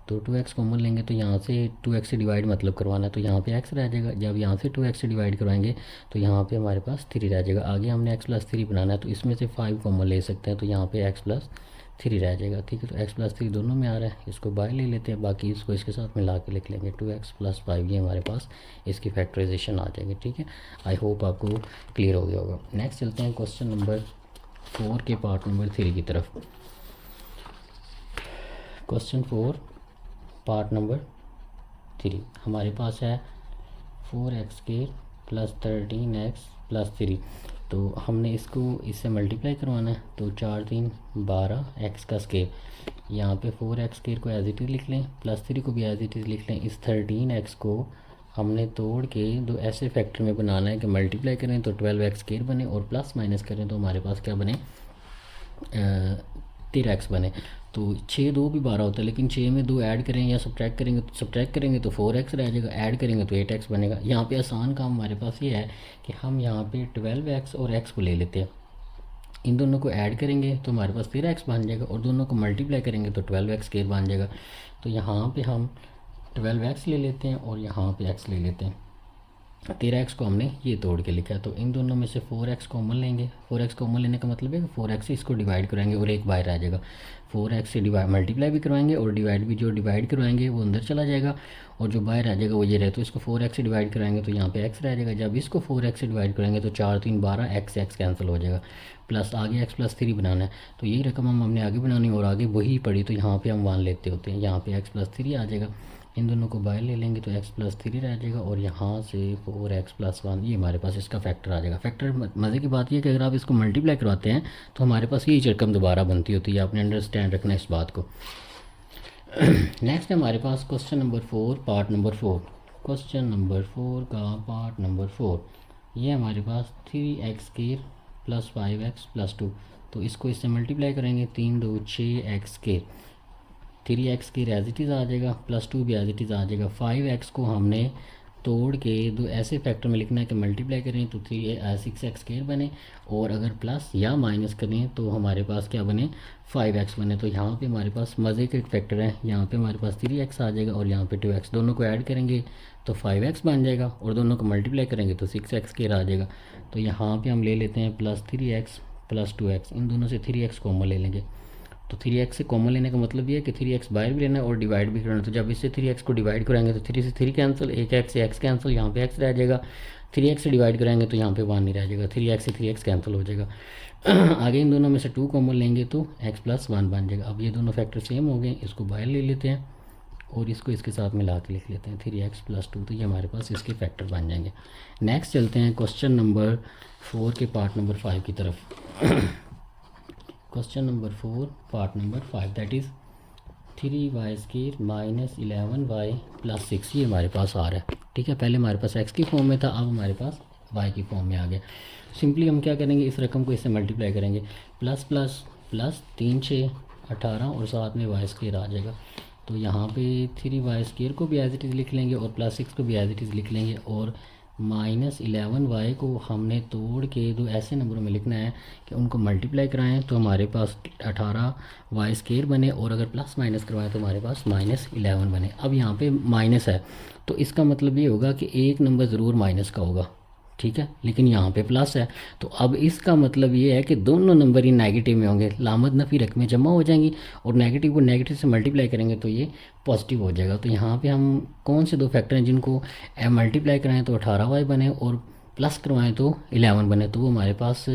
तो 2x कॉमन लेंगे तो यहाँ से 2x से डिवाइड मतलब करवाना है तो यहाँ पे x रह जाएगा। जब यहाँ से 2x से डिवाइड करवाएंगे तो यहाँ पे हमारे पास 3 रह जाएगा। आगे हमने x+3 बनाना है तो इसमें से 5 कॉमन ले सकते हैं तो यहाँ पे x+3 रह जाएगा, ठीक है। तो x+3 दोनों में आ रहा है, इसको बाहर ले लेते हैं, बाकी इसको इसके साथ मिला के लिख लेंगे 2x + 5, ये हमारे पास इसकी फैक्टराइजेशन आ जाएगी, ठीक है। आई होप आपको क्लियर हो गया होगा। नेक्स्ट चलते हैं क्वेश्चन नंबर 4 के पार्ट नंबर 3 की तरफ। क्वेश्चन 4 पार्ट नंबर 3 हमारे पास है 4x² + 13x + 3। तो हमने इसको इससे मल्टीप्लाई करवाना है तो 4 3 12 x का स्केयर, यहाँ पे 4x² को एज इट इज़ लिख लें, +3 को भी एज इट इज़ लिख लें। इस 13x को हमने तोड़ के दो ऐसे फैक्टर में बनाना है कि मल्टीप्लाई करें तो 12x² बने और प्लस माइनस करें तो हमारे पास क्या बने, 13x बने। तो 6 2 भी 12 होता है, लेकिन 6 में 2 ऐड करें या सब्ट्रैक्ट करेंगे तो 4x रह जाएगा, ऐड करेंगे तो 8x बनेगा। यहाँ पे आसान काम हमारे पास ये है कि हम यहाँ पे 12x और x को ले लेते हैं, इन दोनों को ऐड करेंगे तो हमारे पास 13x बन जाएगा और दोनों को मल्टीप्लाई करेंगे तो 12x² बन जाएगा। तो यहाँ पे हम 12x ले लेते हैं और यहाँ पे x ले लेते हैं, 13x को हमने ये तोड़ के लिखा है। तो इन दोनों में से 4x कॉमन लेंगे, 4x कॉमन लेने का मतलब है कि 4x से इसको डिवाइड कराएंगे और एक बाहर आ जाएगा। 4x से डिवाइड मल्टीप्लाई भी करवाएंगे और डिवाइड भी, जो डिवाइड करवाएंगे वो अंदर चला जाएगा और जो बाहर आ जाएगा वो ये रहे। तो इसको 4x से डिवाइड कराएंगे तो यहाँ पे x रह जाएगा। जब इसको 4x से डिवाइड करेंगे तो 4 3 12 x कैंसिल हो जाएगा, प्लस आगे x+3 बनाना है तो यही रकम हमने आगे बनानी और आगे वही पड़ी तो यहाँ पे हम 1 लेते होते हैं, यहाँ पे x+3 आ जाएगा। इन दोनों को बाहर ले लेंगे तो x+3 रह जाएगा और यहाँ से 4x+1, ये हमारे पास इसका फैक्टर आ जाएगा। फैक्टर मज़े की बात ये है कि अगर आप इसको मल्टीप्लाई करवाते हैं तो हमारे पास यही रकम दोबारा बनती होती है, आपने अंडरस्टैंड रखना है इस बात को। नेक्स्ट है हमारे पास question number 4 part number 4। Question number 4 का पार्ट नंबर 4, ये हमारे पास 3x² + 5x + 2। तो इसको इससे मल्टीप्लाई करेंगे, 3 2 6x², 3x² as it is आ जाएगा, +2 भी एज इट इज़ आ जाएगा। 5x को हमने तोड़ के दो ऐसे फैक्टर में लिखना है कि मल्टीप्लाई करें तो 6x² बने और अगर प्लस या माइनस करें तो हमारे पास क्या बने, 5x बने। तो यहाँ पे हमारे पास मज़े के फैक्टर हैं, यहाँ पे हमारे पास 3x आ जाएगा और यहाँ पे 2x, दोनों को ऐड करेंगे तो 5x बन जाएगा और दोनों को मल्टीप्लाई करेंगे तो 6x² आ जाएगा। तो यहाँ पर हम ले लेते हैं +3x + 2x, इन दोनों से 3x कॉमन ले लेंगे। तो 3x से कॉमन लेने का मतलब ये है कि 3x बाहर भी लेना है और डिवाइड भी करना है। तो जब इससे 3x को डिवाइड कराएंगे तो 3 से 3 कैंसिल, एक x से x कैंसिल, यहाँ पे x रह जाएगा। 3x से डिवाइड कराएंगे तो यहाँ पे 1 नहीं रह जाएगा, 3x से 3x कैंसिल हो जाएगा। आगे इन दोनों में से 2 कॉमन लेंगे तो x+1 बन जाएगा। अब ये दोनों फैक्टर सेम हो गए, इसको बाहर ले लेते हैं और इसको इसके साथ मिला के लिख लेते हैं 3x + 2, तो ये हमारे पास इसके फैक्टर बन जाएंगे। नेक्स्ट चलते हैं क्वेश्चन नंबर 4 के पार्ट नंबर 5 की तरफ। Question number 4 part number 5, that is 3y² - 11y + 6, ये हमारे पास आ रहा है, ठीक है। पहले हमारे पास x की फॉर्म में था, अब हमारे पास वाई की फॉर्म में आ गया। सिंपली हम क्या करेंगे, इस रकम को इससे मल्टीप्लाई करेंगे, प्लस प्लस प्लस 3 6 18 और साथ में वाई स्क्वायर आ जाएगा। तो यहाँ पे 3 वाई स्क्वायर को भी एज इट इज़ लिख लेंगे और प्लस 6 को भी एज इट इज़ लिख लेंगे, और -11 वाई को हमने तोड़ के दो ऐसे नंबरों में लिखना है कि उनको मल्टीप्लाई कराएं तो हमारे पास 18 वाई स्क्वायर बने, और अगर प्लस माइनस करवाएं तो हमारे पास -11 बने। अब यहाँ पे माइनस है तो इसका मतलब ये होगा कि एक नंबर ज़रूर माइनस का होगा, ठीक है, लेकिन यहाँ पे प्लस है। तो अब इसका मतलब ये है कि दोनों नंबर ही नेगेटिव में होंगे, लामत नफ़ी रकमें जमा हो जाएंगी और नेगेटिव को नेगेटिव से मल्टीप्लाई करेंगे तो ये पॉजिटिव हो जाएगा। तो यहाँ पे हम कौन से दो फैक्टर हैं जिनको मल्टीप्लाई कराएं तो 18 वाई बने और प्लस करवाएं तो 11 बने, तो वो हमारे पास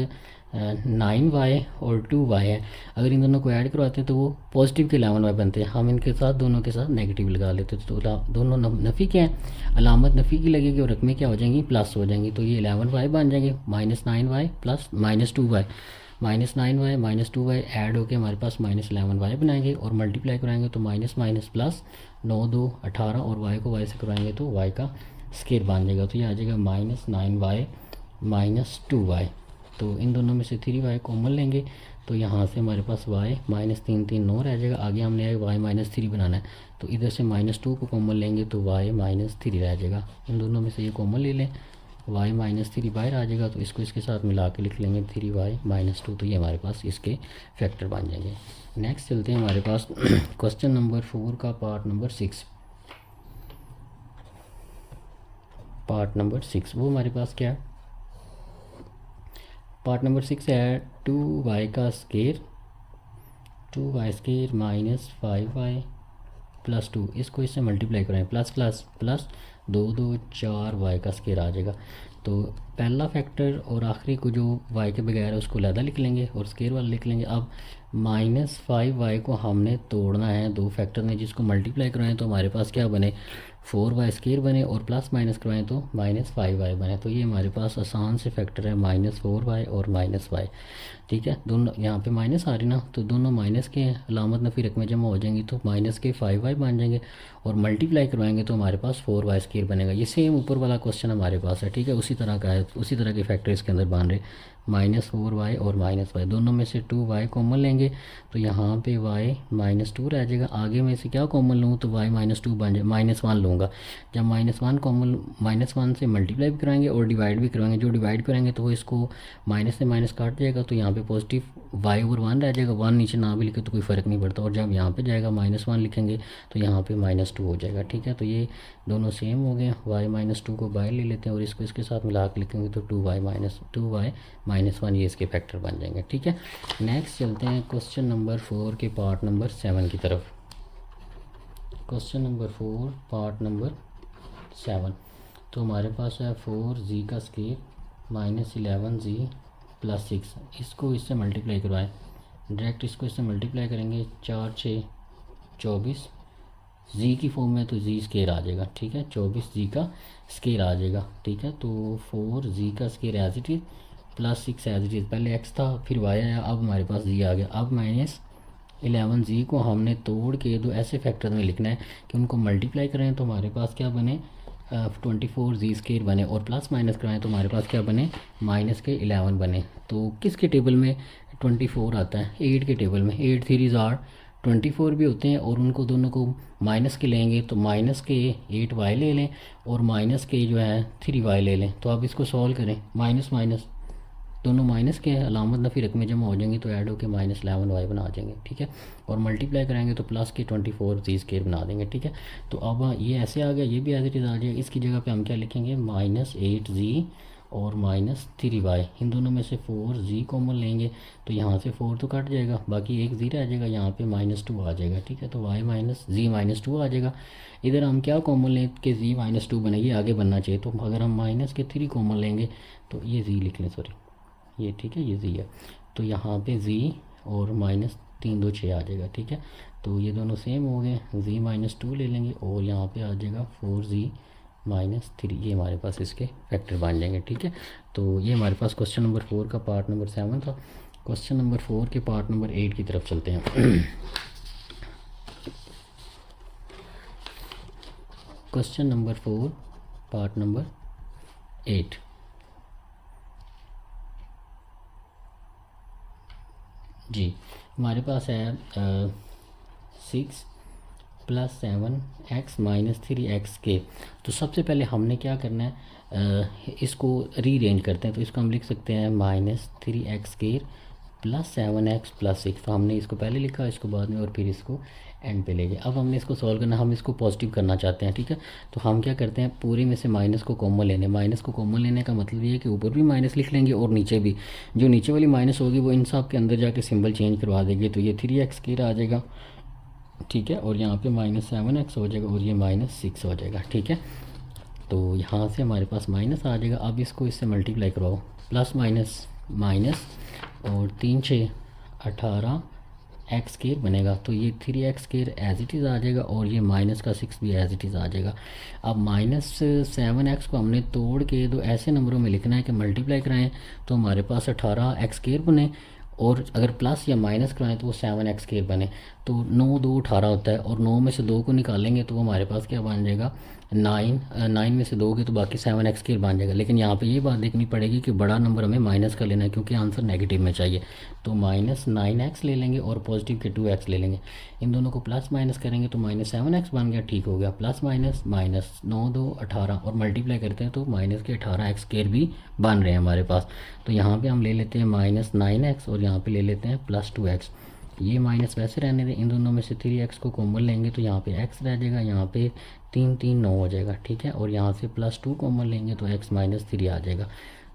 9 वाई और 2 वाई है। अगर इन दोनों को ऐड करवाते हैं तो वो पॉजिटिव के 11 वाई बनते हैं, हम इनके साथ दोनों के साथ नेगेटिव लगा लेते हैं। तो दोनों नफ़ी के हैं, अलामत नफ़ी की लगेगी और रकमें क्या हो जाएंगी, प्लस हो जाएंगी। तो ये 11 वाई बन जाएंगे, -9 y plus -2 y, -9 y -2 y add होकर हमारे पास -11 वाई बनाएंगे, और मल्टीप्लाई कराएंगे तो माइनस माइनस प्लस 9 2 18 और वाई को वाई से करवाएंगे तो वाई का स्क्वायर बन जाएगा। तो ये आ जाएगा -9 वाई -2 वाई। तो इन दोनों में से 3 वाई कॉमन लेंगे तो यहाँ से हमारे पास वाई -3 3 9 रह जाएगा। आगे हमने वाई -3 बनाना है तो इधर से -2 को कॉमन लेंगे तो वाई -3 रह जाएगा। इन दोनों में से ये कॉमन ले लें, वाई -3 बाहर आ जाएगा तो इसको इसके साथ मिला के लिख लेंगे 3y -2। तो ये हमारे पास इसके फैक्टर बन जाएंगे। नेक्स्ट चलते हैं हमारे पास क्वेश्चन नंबर 4 का पार्ट नंबर 6। पार्ट नंबर 6 वो हमारे पास क्या है, पार्ट नंबर 6 है 2y का square, 2y square -5y plus 2, इसको इससे मल्टीप्लाई करें, प्लस प्लस प्लस 2 2 4 वाई का स्क्वायर आ जाएगा। तो पहला फैक्टर और आखिरी को जो वाई के बगैर है उसको अलग लिख लेंगे और स्क्वायर वाला लिख लेंगे। अब -5y को हमने तोड़ना है दो फैक्टर में, जिसको मल्टीप्लाई कराएं तो हमारे पास क्या बने, 4y स्क्वायर बने, और प्लस माइनस करवाएं तो -5y बने। तो ये हमारे पास आसान से फैक्टर है -4y और -y, ठीक है। दोनों यहाँ पे माइनस आ रही ना, तो दोनों माइनस के अलामत नफ़ी रकमें जमा हो जाएंगी तो माइनस के 5y बन जाएंगे, और मल्टीप्लाई करवाएंगे तो हमारे पास 4y स्क्वायर बनेगा। ये सेम ऊपर वाला क्वेश्चन हमारे पास है, ठीक है, उसी तरह का है, उसी तरह के फैक्टर इसके अंदर बन रहे। -4y और -y दोनों में से 2y कॉमन लेंगे तो यहाँ पे y -2 रह जाएगा। आगे में से क्या कॉमन लूँ तो y -2 बन जाए, -1 लूँगा। जब -1 कॉमन, -1 से मल्टीप्लाई भी कराएंगे और डिवाइड भी कराएंगे, जो डिवाइड करेंगे तो वो इसको माइनस से माइनस काट जाएगा तो यहाँ पे पॉजिटिव y/1 रह जाएगा। 1 नीचे ना भी लिखे तो कोई फ़र्क नहीं पड़ता, और जब यहाँ पे जाएगा -1 लिखेंगे तो यहाँ पे -2 हो जाएगा, ठीक है। तो ये दोनों सेम हो गए, y -2 को बाहर ले लेते हैं और इसको इसके साथ मिला के लिखेंगे तो 2y -1 ये इसके फैक्टर बन जाएंगे, ठीक है। नेक्स्ट चलते हैं क्वेश्चन नंबर 4 के पार्ट नंबर 7 की तरफ। क्वेश्चन नंबर 4 पार्ट नंबर 7, तो हमारे पास है 4z का स्क्वायर -11z प्लस 6, इसको इससे मल्टीप्लाई करवाएं, डायरेक्ट इसको इससे मल्टीप्लाई करेंगे, 4 6 24 जी की फॉर्म में तो जी स्क्वायर आ जाएगा, ठीक है, 24 का स्क्वायर आ जाएगा, ठीक है। तो 4 का square as it is plus 6 as it is, पहले x था फिर y आया, अब हमारे पास जी आ गया। अब -11 को हमने तोड़ के दो ऐसे फैक्टर में लिखना है कि उनको मल्टीप्लाई करें तो हमारे पास क्या बने, 24 स्क्वायर बने, और प्लस माइनस कराएं तो हमारे पास क्या बने, -11 बने। तो किसके टेबल में 24 आता है, 8 के टेबल में, 8 3 आर 24 भी होते हैं, और उनको दोनों को माइनस के लेंगे तो माइनस के 8y ले लें और माइनस के जो है 3y ले लें। तो आप इसको सॉल्व करें, माइनस माइनस दोनों माइनस के अलामत नफ़ी रकमें जमा हो जाएंगी तो ऐड होकर -11y बना जाएंगे, ठीक है, और मल्टीप्लाई कराएंगे तो प्लस के 24 स्क्वायर बना देंगे, ठीक है। तो अब ये ऐसे आ गया, ये भी एज इट इज़ आ जाएगा। इसकी जगह पे हम क्या लिखेंगे, -8z और -3y, इन दोनों में से 4z कॉमन लेंगे तो यहाँ से 4 तो कट जाएगा, बाकी एक जी रह जाएगा, यहाँ पे -2 आ जाएगा, ठीक है। तो y -2 आ जाएगा। इधर हम क्या कॉमन लें कि z -2 बने, ये आगे बनना चाहिए, तो अगर हम -3 कॉमन लेंगे तो ये z लिख लें, सॉरी ये, ठीक है, ये z है, तो यहाँ पे z और -3 2 6 आ जाएगा, ठीक है। तो ये दोनों सेम हो गए, z -2 ले लेंगे और यहाँ पे आ जाएगा 4z -3, ये हमारे पास इसके फैक्टर बन जाएंगे, ठीक है। तो ये हमारे पास क्वेश्चन नंबर 4 का पार्ट नंबर 7 था। क्वेश्चन नंबर 4 के पार्ट नंबर 8 की तरफ चलते हैं। क्वेश्चन नंबर 4 पार्ट नंबर 8, जी, हमारे पास है 6 प्लस 7x माइनस 3x²। तो सबसे पहले हमने क्या करना है, इसको रीअरेंज करते हैं। तो इसको हम लिख सकते हैं -3x² प्लस 7x प्लस 6। तो हमने इसको पहले लिखा, इसको बाद में, और फिर इसको एंड पे ले गए। अब हमने इसको सॉल्व करना, हम इसको पॉजिटिव करना चाहते हैं, ठीक है। तो हम क्या करते हैं, पूरे में से माइनस को कॉमन लेने। माइनस को कॉमन लेने का मतलब ये है कि ऊपर भी माइनस लिख लेंगे और नीचे भी। जो नीचे वाली माइनस होगी वो इन सब के अंदर जाके सिंबल चेंज करवा देंगे। तो ये 3x² आ जाएगा, ठीक है, और यहाँ पे -7x हो जाएगा और ये -6 हो जाएगा, ठीक है। तो यहाँ से हमारे पास माइनस आ जाएगा। अब इसको इससे मल्टीप्लाई करवाओ, प्लस माइनस माइनस, और 3 6 18 x² बनेगा। तो ये 3x² एज इट इज़ आ जाएगा और ये माइनस का 6 भी एज इट इज़ आ जाएगा। अब -7x को हमने तोड़ के दो ऐसे नंबरों में लिखना है कि मल्टीप्लाई कराएं तो हमारे पास 18x² बने, और अगर प्लस या माइनस कराएं तो वो 7x² बने। तो 9 2 18 होता है, और 9 में से 2 को निकालेंगे तो वो हमारे पास क्या बन जाएगा, 9 में से 2 के तो बाकी 7x² बन जाएगा। लेकिन यहाँ पे ये बात देखनी पड़ेगी कि बड़ा नंबर हमें माइनस का लेना है, क्योंकि आंसर नेगेटिव में चाहिए। तो -9x ले लेंगे और पॉजिटिव के 2x ले लेंगे। इन दोनों को प्लस माइनस करेंगे तो -7x बन गया, ठीक हो गया। प्लस माइनस माइनस 9 2 18 और मल्टीप्लाई करते हैं तो माइनस के 18x² भी बन रहे हैं हमारे पास। तो यहाँ पे हम ले लेते हैं -9x और यहाँ पे ले लेते हैं +2x। ये माइनस वैसे रहने दें, इन दोनों में से 3x को कॉमन लेंगे तो यहाँ पे x रह जाएगा, यहाँ पे 3 3 9 हो जाएगा, ठीक है। और यहाँ से +2 कॉमन लेंगे तो x -3 आ जाएगा।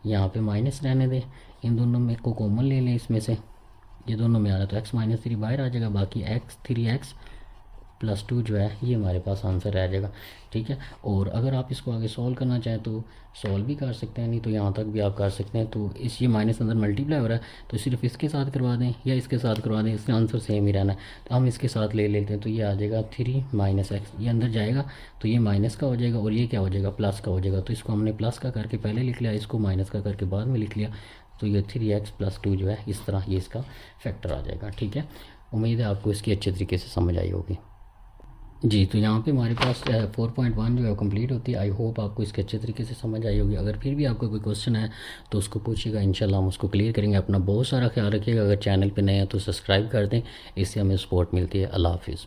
यहाँ पे माइनस रहने दें, इन दोनों में को कॉमन ले लें, इसमें से ये दोनों में आ रहा है तो x -3 बाहर आ जाएगा, बाकी 3x +2 जो है ये हमारे पास आंसर रह जाएगा, ठीक है। और अगर आप इसको आगे सॉल्व करना चाहें तो सॉल्व भी कर सकते हैं, नहीं तो यहाँ तक भी आप कर सकते हैं। तो इस ये माइनस अंदर मल्टीप्लाई हो रहा है तो सिर्फ इसके साथ करवा दें या इसके साथ करवा दें, इसका आंसर सेम ही रहना है। तो हम इसके साथ ले लेते हैं, तो ये आ जाएगा 3 - x। ये अंदर जाएगा तो ये माइनस का हो जाएगा और ये क्या हो जाएगा, प्लस का हो जाएगा। तो इसको हमने प्लस का करके पहले लिख लिया, इसको माइनस का करके बाद में लिख लिया। तो ये 3x + 2 जो है इस तरह ये इसका फैक्टर आ जाएगा, ठीक है। उम्मीद है आपको इसकी अच्छे तरीके से समझ आई होगी। जी, तो यहाँ पे हमारे पास 4.1 जो है कंप्लीट होती है। आई होप आपको इसके अच्छे तरीके से समझ आई होगी। अगर फिर भी आपको कोई क्वेश्चन है तो उसको पूछिएगा, इंशाल्लाह हम उसको क्लियर करेंगे। अपना बहुत सारा ख्याल रखिएगा। अगर चैनल पे नए हैं तो सब्सक्राइब कर दें, इससे हमें सपोर्ट मिलती है। अल्लाह हाफिज़।